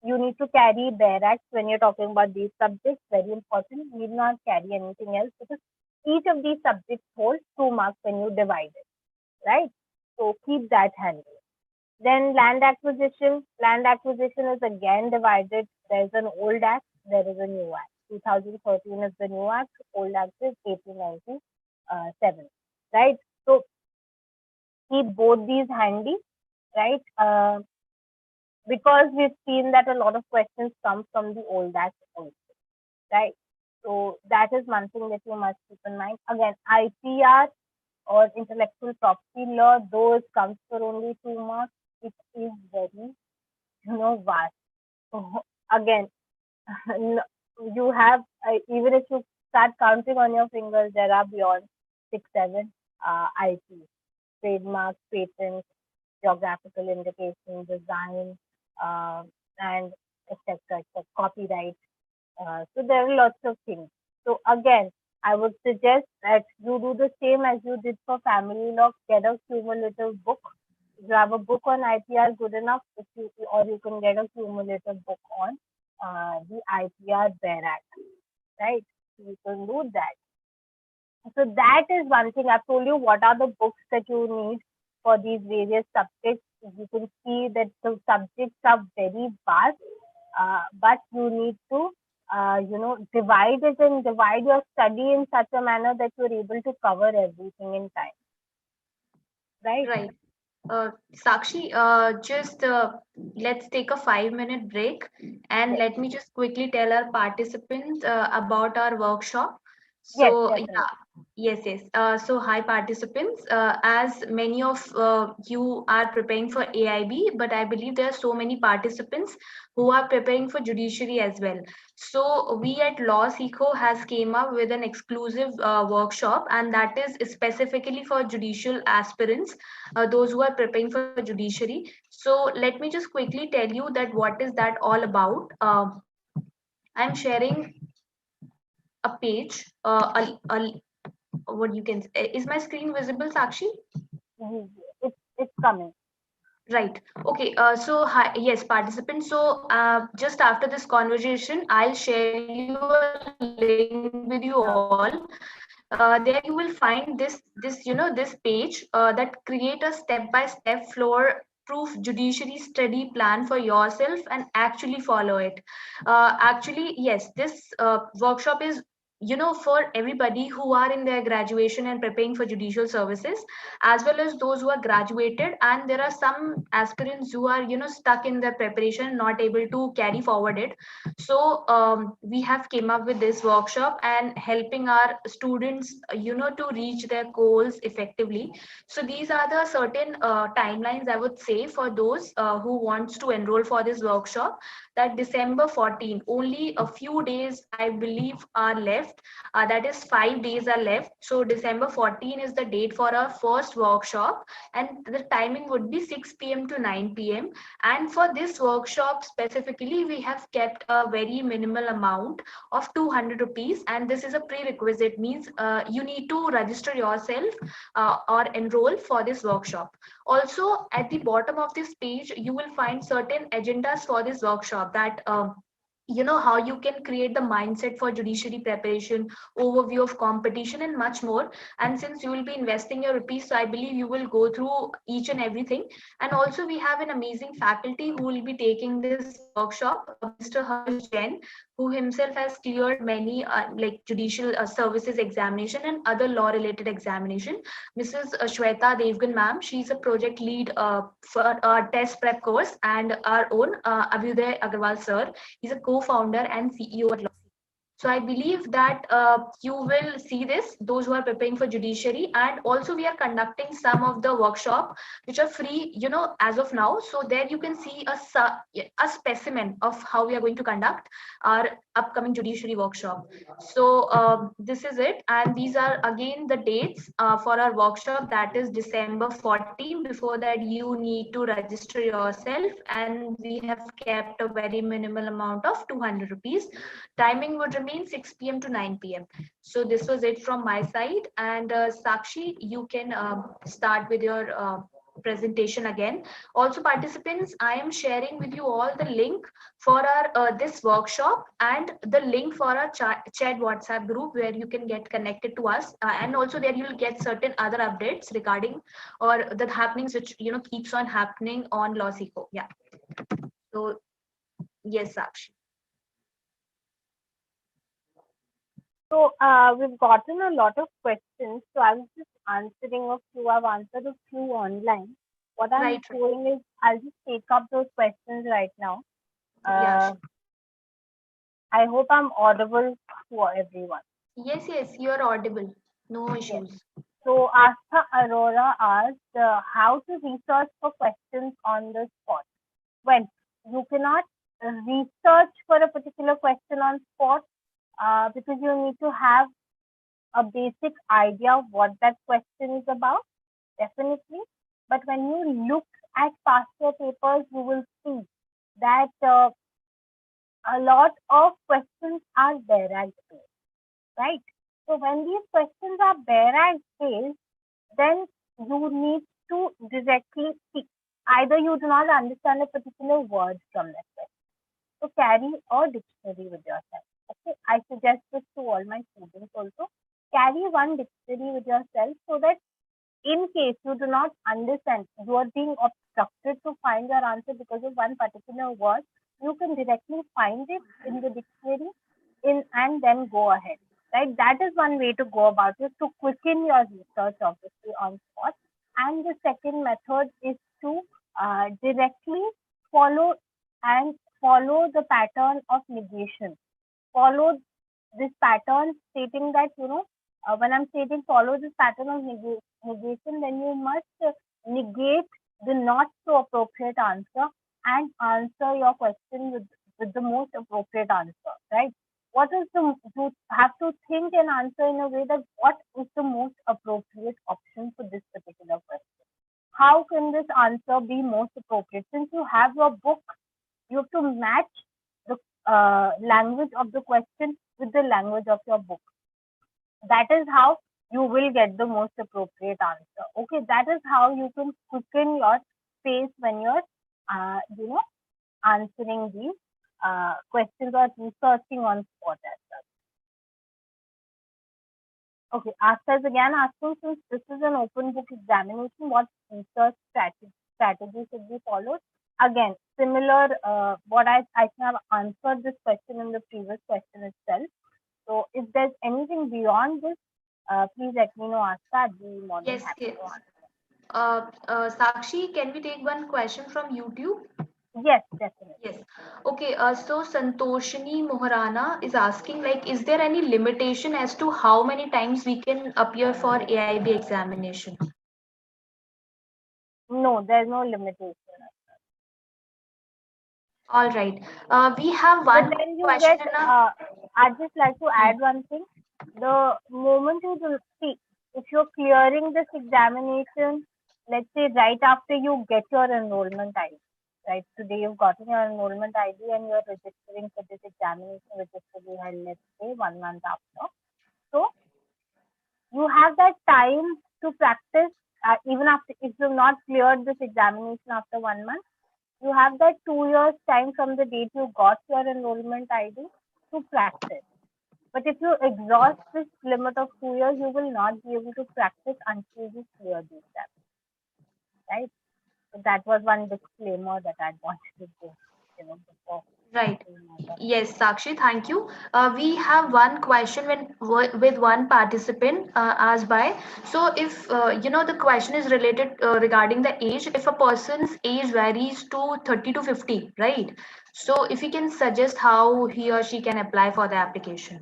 you need to carry bare acts when you're talking about these subjects, very important. You need not carry anything else, because each of these subjects holds 2 marks when you divide it, right? So keep that handy. Then land acquisition. Land acquisition is again divided. There's an old act, there is a new act. 2013 is the new act, old act is 1897, right? So keep both these handy, right? Because we've seen that a lot of questions come from the old act also, right? So that is one thing that you must keep in mind. Again, IPR or intellectual property law, those comes for only 2 marks. It is very, vast. So again, you have, even if you start counting on your fingers, there are beyond 6, 7 IPs, trademarks, patents, geographical indication, design, and etc. Copyright. So there are lots of things. So again, I would suggest that you do the same as you did for family law. Get a cumulative book. If you have a book on IPR, good enough. Or you can get a cumulative book on the IPR bare act, right? So you can do that. So that is one thing. I've told you what are the books that you need for these various subjects. You can see that the subjects are very vast, but you need to divide it and divide your study in such a manner that you're able to cover everything in time, right? Right. Sakshi, just let's take a 5-minute break, and Yes. let me just quickly tell our participants about our workshop. Yes, So, definitely. yes. So, hi participants. As many of you are preparing for AIB, but I believe there are so many participants who are preparing for judiciary as well. So, we at LawSikho has came up with an exclusive workshop, and that is specifically for judicial aspirants, those who are preparing for judiciary. So let me just quickly tell you that what is that all about. I'm sharing a page. What you can, is my screen visible, Sakshi? It's coming. Right. Okay. So, hi, yes, participants. So, just after this conversation, I'll share you a link with you all. There you will find this page that create a step-by-step floor-proof judiciary study plan for yourself and actually follow it. Actually, yes, this workshop is for everybody who are in their graduation and preparing for judicial services, as well as those who are graduated, and there are some aspirants who are stuck in their preparation, not able to carry forward it. So we have came up with this workshop and helping our students to reach their goals effectively. So these are the certain timelines, I would say, for those who wants to enroll for this workshop. That December 14, only a few days I believe are left. That is 5 days are left. So December 14 is the date for our first workshop, and the timing would be 6 p.m. to 9 p.m. And for this workshop specifically, we have kept a very minimal amount of 200 rupees, and this is a prerequisite, means you need to register yourself or enroll for this workshop. Also, at the bottom of this page, you will find certain agendas for this workshop, that how you can create the mindset for judiciary preparation, overview of competition, and much more. And since you will be investing your rupees, so I believe you will go through each and everything. And also we have an amazing faculty who will be taking this workshop, Mr. Harsh Jain, who himself has cleared many like judicial services examination and other law related examination. Mrs. Shweta Devgan ma'am, she's a project lead for our test prep course, and our own 𝘱𝘂𝘵 sir, he's a co-founder and CEO at LawSikho. So I believe that you will see this, those who are preparing for judiciary. And also we are conducting some of the workshop which are free, as of now. So there you can see a specimen of how we are going to conduct our upcoming judiciary workshop. So this is it. And these are again the dates for our workshop, that is December 14. Before that, you need to register yourself, and we have kept a very minimal amount of 200 rupees. Timing would remain 6 p.m. to 9 p.m. So this was it from my side. And Sakshi, you can start with your presentation again. Also, participants, I am sharing with you all the link for our this workshop, and the link for our chat WhatsApp group, where you can get connected to us, and also there you will get certain other updates regarding or the happenings which keeps on happening on LawSikho. Yeah. So yes, Sakshi. So we've gotten a lot of questions. So I was just answering a few. I've answered a few online. What I'm doing is I'll just take up those questions right now. Yeah. I hope I'm audible to everyone. Yes, you are audible. No issues. Yes. So Astha Arora asked how to research for questions on the spot. Well, you cannot research for a particular question on spot because you need to have a basic idea of what that question is about, definitely. But when you look at past year papers, you will see that a lot of questions are bare-based, right? So when these questions are bare-based, then you need to directly see. Either you do not understand a particular word from that question. So carry a dictionary with yourself. Okay, I suggest this to all my students also. Carry one dictionary with yourself, so that in case you do not understand, you are being obstructed to find your answer because of one particular word, you can directly find it in the dictionary and then go ahead. Right? That is one way to go about it, to quicken your research, obviously, on spot. And the second method is to directly follow the pattern of negation. Follow this pattern, stating that, when I'm stating follow this pattern of negation, then you must negate the not so appropriate answer and answer your question with the most appropriate answer, right? You have to think and answer in a way that what is the most appropriate option for this particular question? How can this answer be most appropriate? Since you have your book, you have to match the language of the question with the language of your book. That is how you will get the most appropriate answer. Okay, that is how you can quicken your pace when you're, answering these questions or researching on spot as well. Okay, Asta is again asking, since this is an open book examination, what research strategy should be followed? Again, similar, what I have answered this question in the previous question itself. So if there's anything beyond this, please let me know, Asta. I'd be more than happy to answer. Sakshi, can we take one question from YouTube? Yes, definitely. Yes. Okay. So Santoshini Moharana is asking, like, is there any limitation as to how many times we can appear for AIB examination? No, there's no limitation. All right. We have one but then you question. I'd just like to add one thing. The moment you do see, if you're clearing this examination, let's say right after you get your enrollment ID, right? Today you've gotten your enrollment ID and you're registering for this examination, which is to be held, let's say, 1 month after. So you have that time to practice, even after, if you've not cleared this examination after 1 month, you have that 2 years time from the date you got your enrollment ID to practice. But if you exhaust this limit of 2 years, you will not be able to practice until you clear the exam. Right? So that was one disclaimer that I wanted to give, before. Right. Yes, Sakshi, thank you. We have one question with one participant asked by. So if, the question is related regarding the age, if a person's age varies to 30 to 50, right? So if you can suggest how he or she can apply for the application.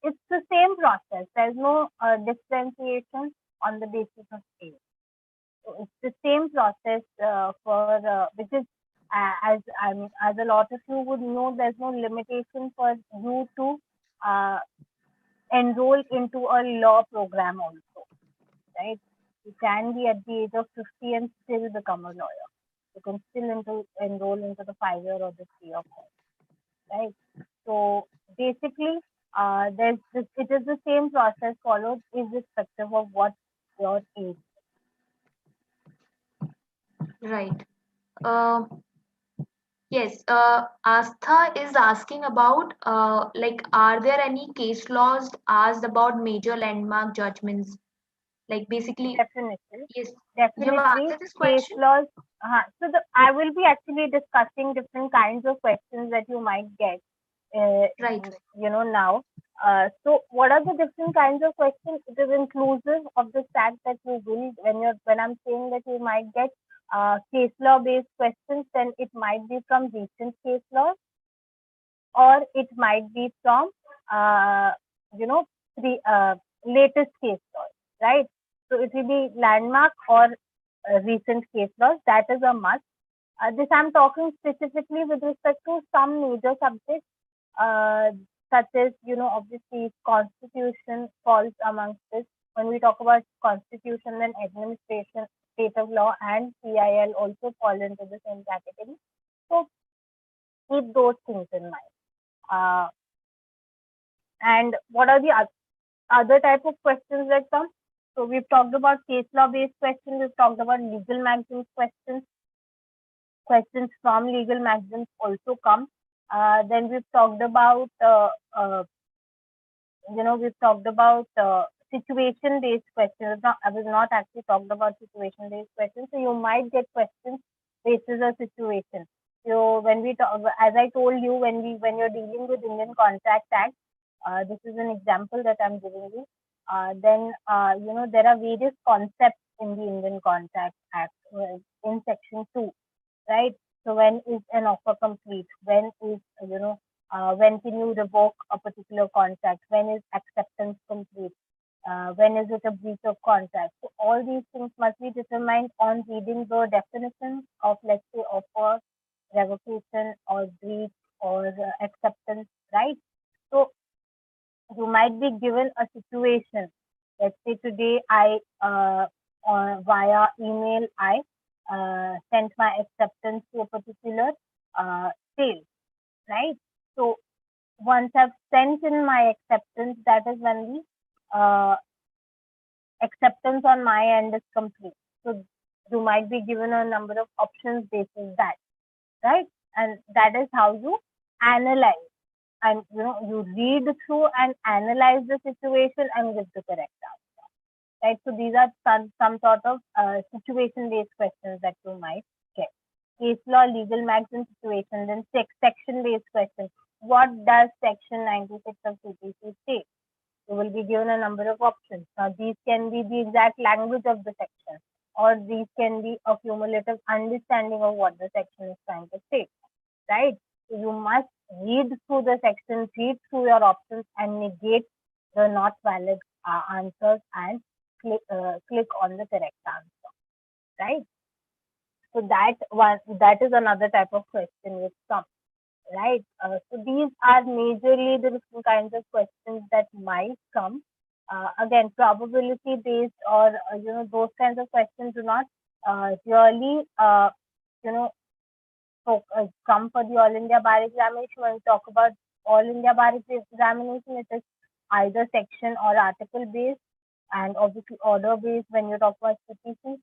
It's the same process. There's no differentiation on the basis of age. So it's the same process because as a lot of you would know, there's no limitation for you to enroll into a law program also, right? You can be at the age of 50 and still become a lawyer. You can still enroll into the 5-year or the 3-year course, right? So basically, it is the same process followed irrespective of what your age. Right. Yes, Astha is asking about, are there any case laws asked about major landmark judgments? Like basically, definitely, yes, definitely. you have answered this Case question? laws. So I will be actually discussing different kinds of questions that you might get. Right. Now. So what are the different kinds of questions? It is inclusive of the fact that you will, when I'm saying that you might get case law based questions, then it might be from recent case laws, or it might be from latest case laws, right? So it will be landmark or recent case laws. That is a must. This I'm talking specifically with respect to some major subjects, such as, obviously constitution falls amongst this. When we talk about constitution, then administration, state of law, and PIL also fall into the same category. So keep those things in mind. And what are the other type of questions that come? So we've talked about case law based questions. We've talked about legal magazines questions. Questions from legal magazines also come. Then we've talked about situation based questions. I was not actually talked about situation based questions. So you might get questions based on a situation. So when we talk, as I told you, when you're dealing with Indian Contract Act, this is an example that I'm giving you. Then there are various concepts in the Indian Contract Act in Section 2, right? So when is an offer complete? When is when can you revoke a particular contract? When is acceptance complete? When is it a breach of contract? So all these things must be determined on reading the definitions of, let's say, offer, revocation, or breach, or acceptance, right? So you might be given a situation. Let's say today I via email I sent my acceptance to a particular sale, right? So once I've sent in my acceptance, that is when the acceptance on my end is complete. So you might be given a number of options based on that, right? And that is how you analyze. And you read through and analyze the situation and give the correct answer, right? So these are some sort of situation-based questions that you might get. Case law, legal max and situation, then section-based questions. What does section 96 of CPC state? You will be given a number of options. Now, these can be the exact language of the section, or these can be a cumulative understanding of what the section is trying to say, right? So you must read through the section, read through your options, and negate the not valid answers and click on the correct answer, right? So that is another type of question which comes, right? So these are majorly the different kinds of questions that might come. Again, probability based or those kinds of questions do not really come for the All India Bar examination. When we talk about All India Bar examination, it is either section or article based, and obviously order based when you talk about CPC,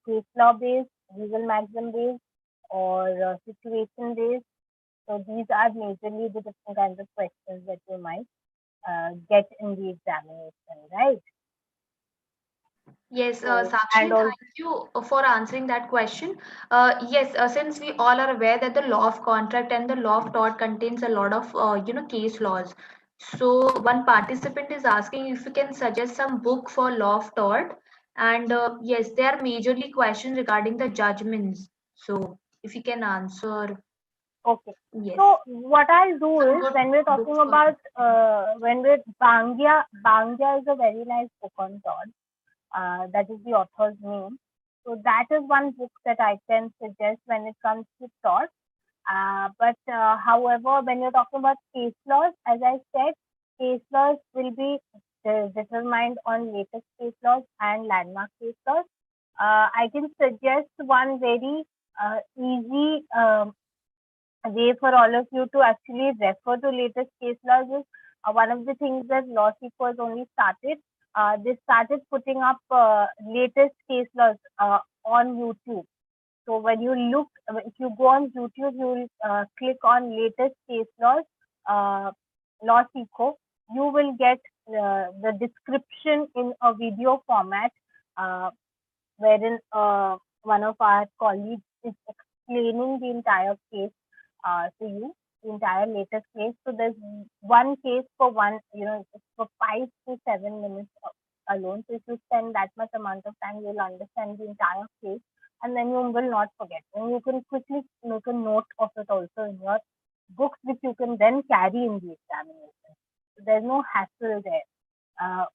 case law based, legal maxim based, or situation based. So these are majorly the different kinds of questions that you might get in the examination, right? Yes, Sakshi, thank you for answering that question. Yes, since we all are aware that the law of contract and the law of tort contains a lot of case laws. So one participant is asking if you can suggest some book for law of tort, and yes, there are majorly questions regarding the judgments. So if you can answer, okay. yes. So what I'll do is, when we're talking about 𝘠𝗫𝘕 is a very nice book on tort. That is the author's name. So that is one book that I can suggest when it comes to tort. But however, when you're talking about case laws, as I said, case laws will be determined on latest case laws and landmark case laws. I can suggest one very easy way for all of you to actually refer to latest case laws is one of the things that LawSikho has only started. They started putting up latest case laws on YouTube. So when you look, if you go on YouTube, you will click on latest case laws, LawSikho. You will get the description in a video format, wherein one of our colleagues is explaining the entire case to you, the entire latest case. So there's one case for it's for 5 to 7 minutes alone. So if you spend that much amount of time, you'll understand the entire case, and then you will not forget. And you can quickly make a note of it also in your books, which you can then carry in the examination. So there's no hassle there.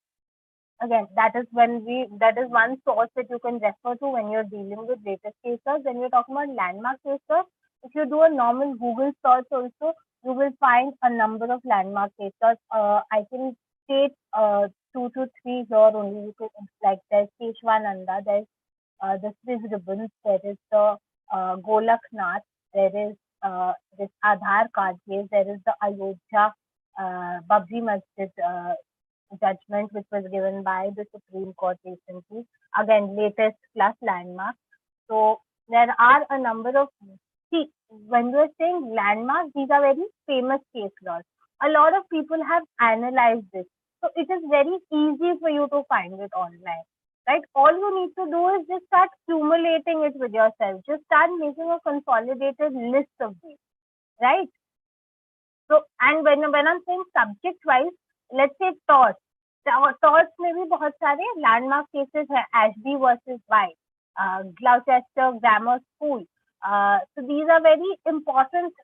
Again, that is one source that you can refer to when you're dealing with latest cases. When you're talking about landmark cases, if you do a normal Google search also, you will find a number of landmark cases. I can state 2 to 3 here only. You could, like there's 𝘱𝘧𝘦𝘓, there's the Swiss ribbons, there is the 𝘂𝘃𝑛𝐴𝑡ℎ, there is this Aadhaar card case, there is the Ayodhya Babri Masjid judgment, which was given by the Supreme Court recently. Again, latest plus landmark. So there are a number of, when we're saying landmarks, these are very famous case laws. A lot of people have analyzed this. So it is very easy for you to find it online, right? All you need to do is just start accumulating it with yourself. Just start making a consolidated list of these, right? So, and when I'm saying subject wise, let's say torts. Torts में भी बहुत सारे landmark cases है. Ashby versus White, Gloucester Grammar School. So these are very important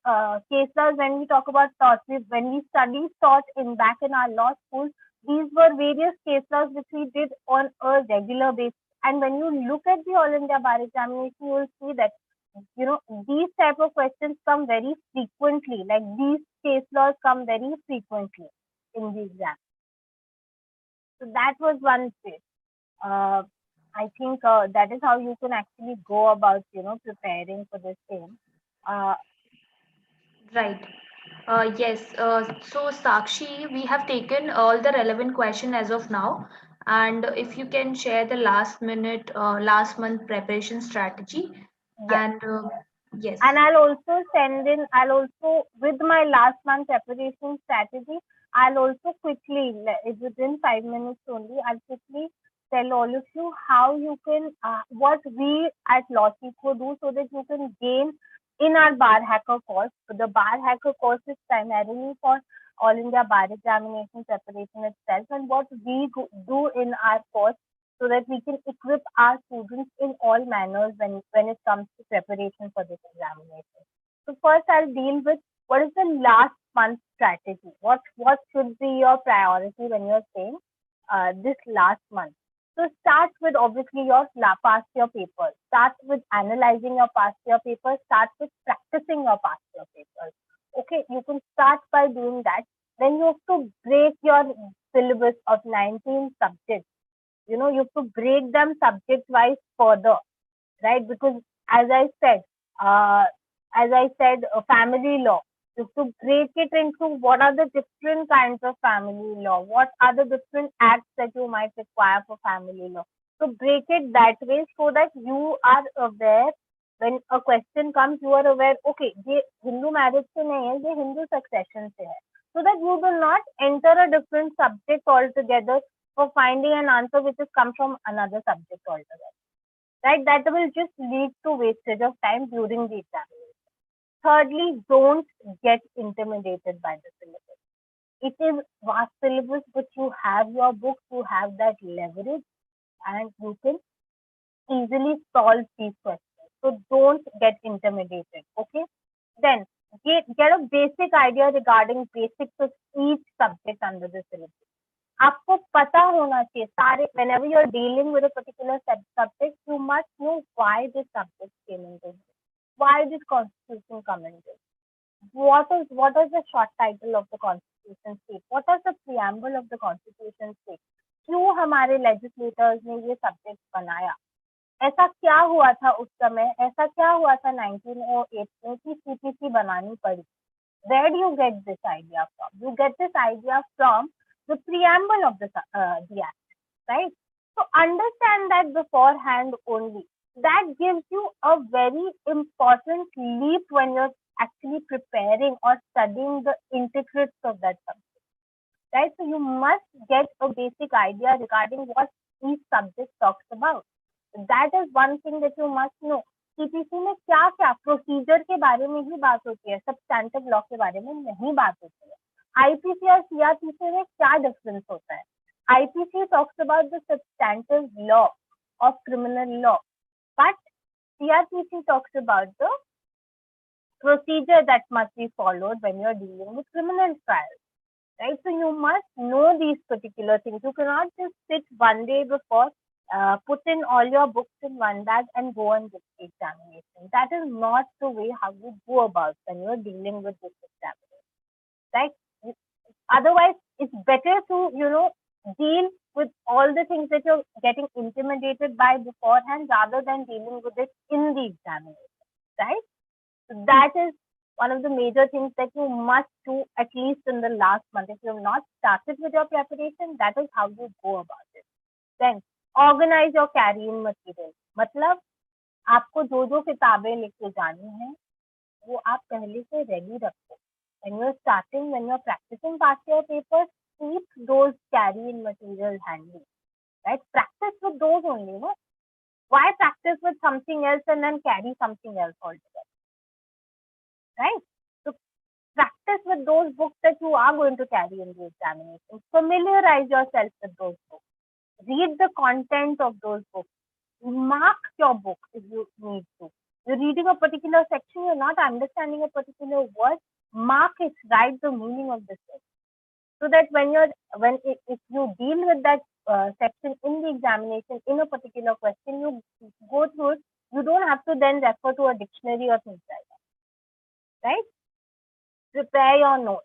cases when we talk about torts. When we study tort back in our law school, these were various cases which we did on a regular basis. And when you look at the All India Bar examination, you will see that these type of questions come very frequently. Like these case laws come very frequently in the exam. So that was one way. I think that is how you can actually go about preparing for this thing. Right. Yes, so Sakshi, we have taken all the relevant question as of now, and if you can share the last minute, last month preparation strategy, Yes. and yes, And I'll also send in, I'll also, with my last month preparation strategy, I'll also quickly, within 5 minutes only, I'll quickly tell all of you how you can, what we at LawSikho do so that you can gain in our Bar Hacker course. So the Bar Hacker course is primarily for All India Bar Examination preparation itself, and what we do in our course so that we can equip our students in all manners when it comes to preparation for this examination. So first I'll deal with what is the last month strategy. What should be your priority when you're saying this last month? So start with obviously your past year papers. Start with analyzing your past year papers. Start with practicing your past year papers. Okay, you can start by doing that. Then you have to break your syllabus of 19 subjects. You know, you have to break them subject wise further, right? Because as I said, uh, family law, you have to break it into what are the different kinds of family law, what are the different acts that you might require for family law. So break it that way so that you are aware when a question comes, you are aware, okay, ये Hindu marriage से नहीं है, ये Hindu succession से है. So that you do not enter a different subject altogether for finding an answer which has come from another subject altogether. Right? That will just lead to wastage of time during the examination. Thirdly, don't get intimidated by the syllabus. It is vast syllabus, but you have your books, you have that leverage, and you can easily solve these questions. So don't get intimidated. Okay. Then get a basic idea regarding basics of each subject under the syllabus. आपको पता होना चाहिए सारे whenever you are dealing with a particular subject, you must know why this subject came into it, why this constitution come into it, what is the short title of the constitution state, what is the preamble of the constitution state, क्यों हमारे legislators ने ये subject बनाया, ऐसा क्या हुआ था उस समय, ऐसा क्या हुआ था 1908 में कि CPC बनानी पड़ी. Where do you get this idea from? You get this idea from the preamble of the act, right? So understand that beforehand only. That gives you a very important leap when you're actually preparing or studying the intricacies of that subject, right? So you must get a basic idea regarding what each subject talks about. That is one thing that you must know. CPC में क्या क्या procedure के बारे में ही बात होती है, substantive law के बारे में नहीं बात होती है. आईपीसी और सीआरपीसी में क्या डिफरेंस होता है? IPC talks about the substantive law of criminal law, but CrPC talks about the procedure that must be followed when you are dealing with criminal trials, right? So you must know these particular things. You cannot just sit one day before, put in all your books in one bag and go and get the examination. That is not the way how you go about when you are dealing with this examination, right? Otherwise, it's better to, deal with all the things that you're getting intimidated by beforehand rather than dealing with it in the examination, right? So that is one of the major things that you must do at least in the last month. If you have not started with your preparation, that is how you go about it. Then organize your carry-in material. मतलब आपको जो किताबें लेके जानी है वो आप पहले से रेडी रखो. When you're starting, when you're practicing past year papers, keep those carry-in materials handy, right? Practice with those only, no? Why practice with something else and then carry something else altogether, right? So practice with those books that you are going to carry in the examination. Familiarize yourself with those books. Read the content of those books. Mark your book if you need to. You're reading a particular section, you're not understanding a particular word, mark it, write the meaning of the section. So that if you deal with that section in the examination in a particular question, you go through it, you don't have to then refer to a dictionary or things like that, right? Prepare your notes.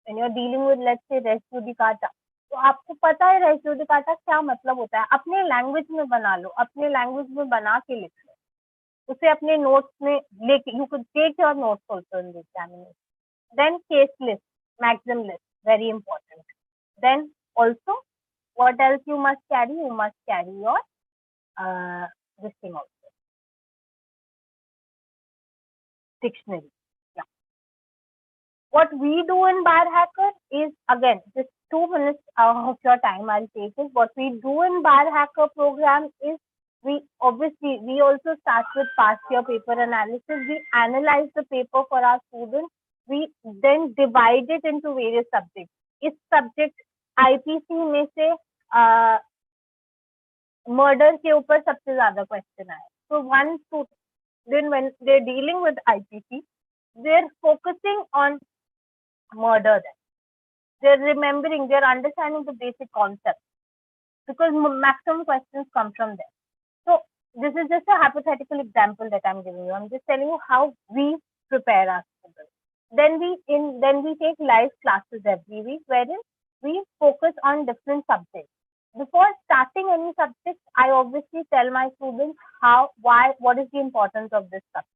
When you're dealing with, let's say, res judicata, तो आपको पता है race judicata क्या मतलब होता है, अपने language में बना लो, अपने लैंग्वेज में बना के लिख लो, उसे अपने नोट्स में लेके, you could take your notes also in the examination, Then case list, maxim list, very important. Then also, what else you must carry? You must carry your this thing also, dictionary. Yeah. What we do in Barhacker is, again, just 2 minutes of your time I'll take it. What we do in Barhacker program is, we also start with past year paper analysis. We analyze the paper for our students. We then divide it into various subjects. इस subject IPC में से murder के ऊपर सबसे ज़्यादा question आया. So one student, then when they're dealing with IPC, they're focusing on murder. They're remembering, they're understanding the basic concept, because maximum questions come from there. So this is just a hypothetical example that I'm giving you. I'm just telling you how we prepare our students. Then we take live classes every week, wherein we focus on different subjects. Before starting any subject, I obviously tell my students what is the importance of this subject,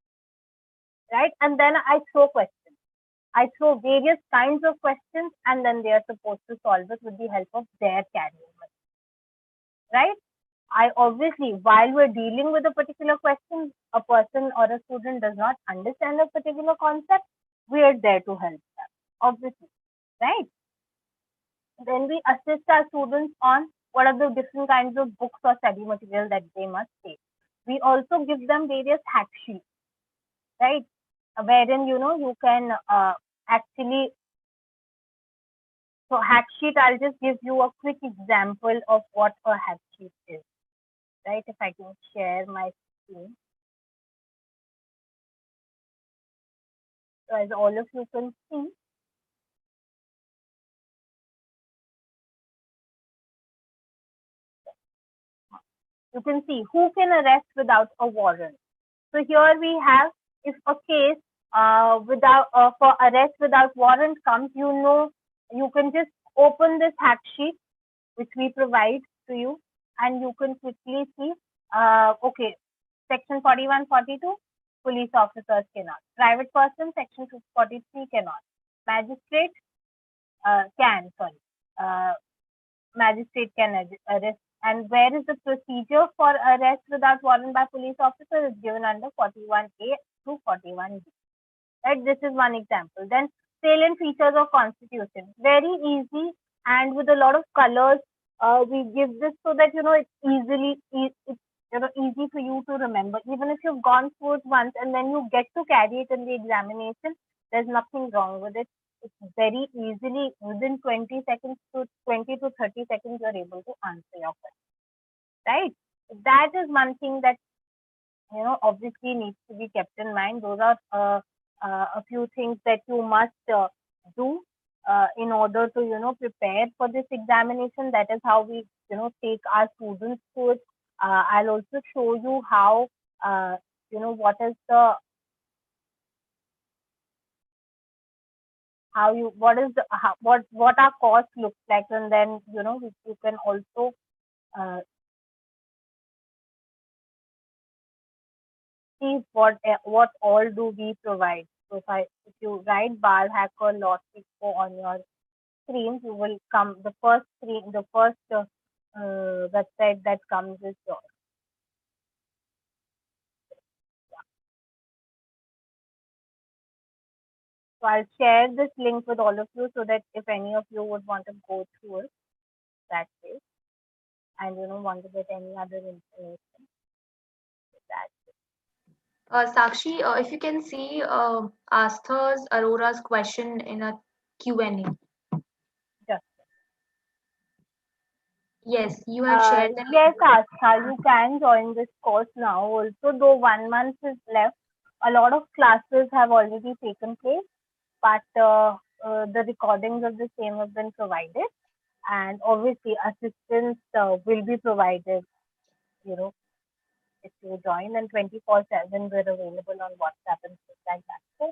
right? And then I throw questions. I throw various kinds of questions, and then they are supposed to solve it with the help of their carrier, right? I obviously, while we're dealing with a particular question, a person or a student does not understand a particular concept, we are there to help them, obviously, right? Then we assist our students on what are the different kinds of books or study material that they must take. We also give them various hack sheets, right? Wherein, you can actually, so hack sheet, I'll just give you a quick example of what a hack sheet is, right? If I can share my screen. So as all of you can see, you can see who can arrest without a warrant. So here we have, if a case for arrest without warrant comes, you can just open this hack sheet which we provide to you, and you can quickly see, okay, section 41, 42, police officers cannot. Private person, section 43 cannot. Magistrate magistrate can arrest. And where is the procedure for arrest without warrant by police officer is given under 41A to 41B. Right? This is one example. Then salient features of constitution. Very easy, and with a lot of colors. We give this so that it's easy for you to remember. Even if you've gone through it once and then you get to carry it in the examination, there's nothing wrong with it. It's very easily, within 20 seconds to 20 to 30 seconds, you're able to answer your question, right? That is one thing that, obviously needs to be kept in mind. Those are a few things that you must do in order to, prepare for this examination. That is how we, take our students through it. I'll also show you how, what is the what our cost looks like, and then you can also see what all do we provide. So if you write Barhacker LawSikho on your screen, you will come the first website that comes is yours. So I'll share this link with all of you so that if any of you would want to go through it that way, and want to get any other information. Sakshi, if you can see Astha's Aurora's question in a Q&A. Just. Yes, you have shared that. Yes, Astha, you can join this course now. Also, though 1 month is left, a lot of classes have already taken place, but the recordings of the same have been provided, and obviously assistance will be provided, if you join, and 24/7 we're available on WhatsApp and things like that. So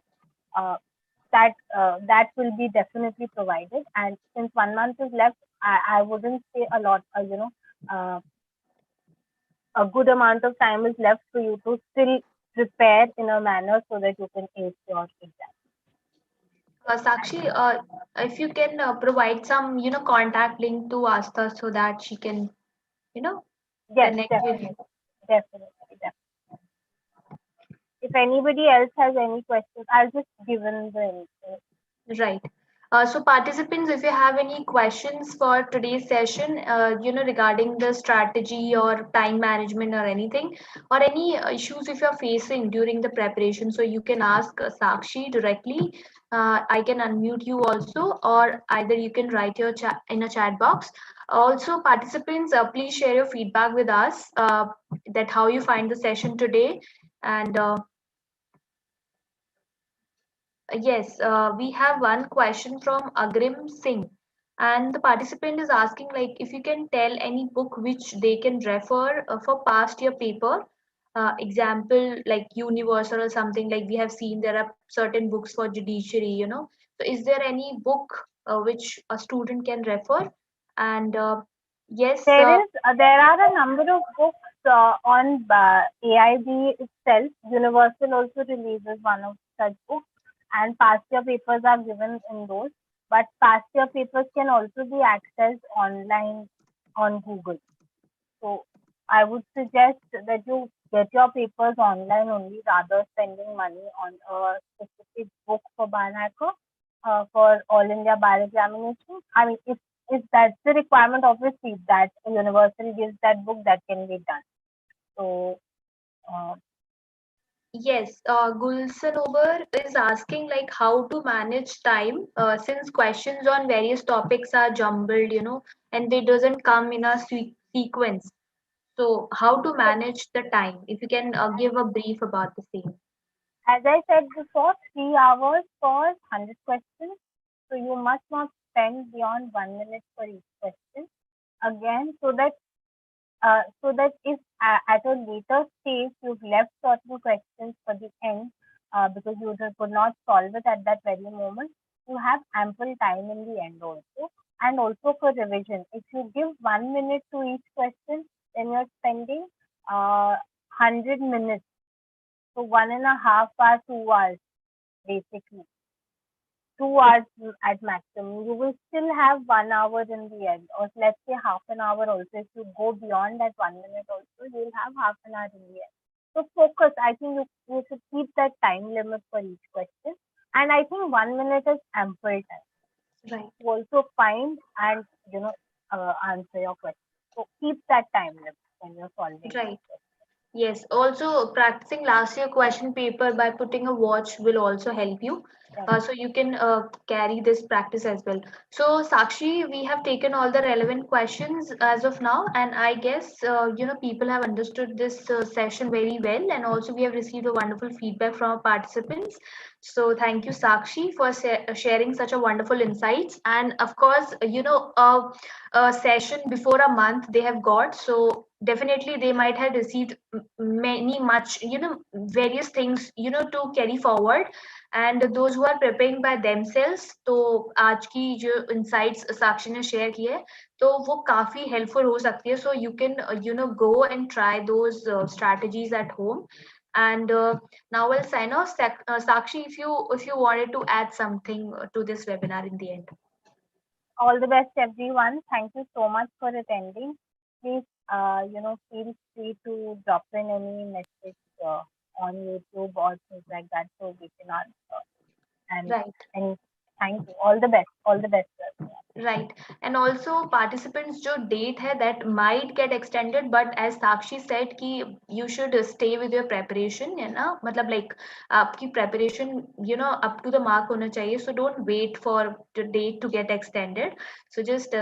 that will be definitely provided. And since 1 month is left, I wouldn't say a lot, a good amount of time is left for you to still prepare in a manner so that you can ace your exam. Sakshi, if you can provide some, contact link to Astha so that she can, you know, Yes, connect with you. definitely, definitely. If anybody else has any questions, I'll just give in the answer. Right. So participants, if you have any questions for today's session, regarding the strategy or time management or anything, or any issues if you're facing during the preparation, so you can ask Sakshi directly. I can unmute you also, or either you can write your chat in a chat box. Also, participants, please share your feedback with us, that how you find the session today, and yes, we have one question from Agrim Singh, and the participant is asking like if you can tell any book which they can refer for past year paper. Example like Universal or something like we have seen there are certain books for judiciary. So is there any book which a student can refer? And yes, There are a number of books on AIB itself. Universal also releases one of such books, and past year papers are given in those. But past year papers can also be accessed online on Google. So I would suggest that you get your papers online only rather spending money on a specific book for Barhacker for All India Bar Examination. I mean, if that's the requirement, obviously, if that university gives that book, that can be done. So, yes, Gulsan Ober is asking like how to manage time, since questions on various topics are jumbled, and they doesn't come in a sequence. So how to manage the time? If you can give a brief about the same. as I said before, 3 hours for 100 questions. So you must not spend beyond 1 minute for each question. Again, so that if at a later stage you've left certain questions for the end because you just could not solve it at that very moment, you have ample time in the end also. And also for revision, if you give 1 minute to each question, then you're spending 100 minutes. So 1.5 hours, 2 hours basically. 2 hours at maximum. You will still have 1 hour in the end, or let's say half an hour also. If you go beyond that 1 minute also, you will have half an hour in the end. So focus. I think you should keep that time limit for each question. And I think 1 minute is ample time Right. to also find and answer your question. So keep that time limit when you're solving. Right. Yes. Also, practicing last year question paper by putting a watch will also help you. So you can carry this practice as well. So Sakshi, we have taken all the relevant questions as of now, and I guess people have understood this session very well, and also we have received a wonderful feedback from our participants. So thank you, Sakshi, for sharing such a wonderful insights. And of course, a session before a month they have got, so definitely they might have received many much various things to carry forward. And those who are preparing by themselves, तो आज की जो insights साक्षी ने share की है तो वो काफी helpful हो सकती है. So you can go and try those strategies at home. And now I'll sign off. Sakshi, if you wanted to add something to this webinar in the end. All the best, everyone. Thank you so much for attending. Please, feel free to drop in any message on YouTube or things like that so we can answer. And, Right. and thank you. All the best. All the best. Right. And also participants जो date है that might get extended, but as Sakshi said कि you should stay with your preparation, है ना, मतलब like आपकी preparation up to the mark होना चाहिए, so don't wait for the date to get extended. So just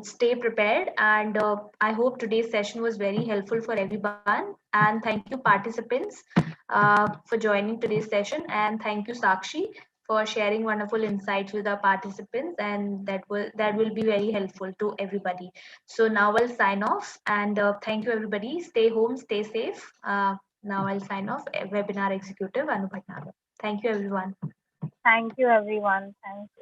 stay prepared. And I hope today's session was very helpful for everyone, and thank you participants for joining today's session, and thank you Sakshi for sharing wonderful insights with our participants, and that will be very helpful to everybody. So now I'll sign off, and thank you everybody. Stay home, stay safe. Now I'll sign off. Webinar executive Anu Bhatnagar. Thank you everyone. Thank you everyone. Thanks.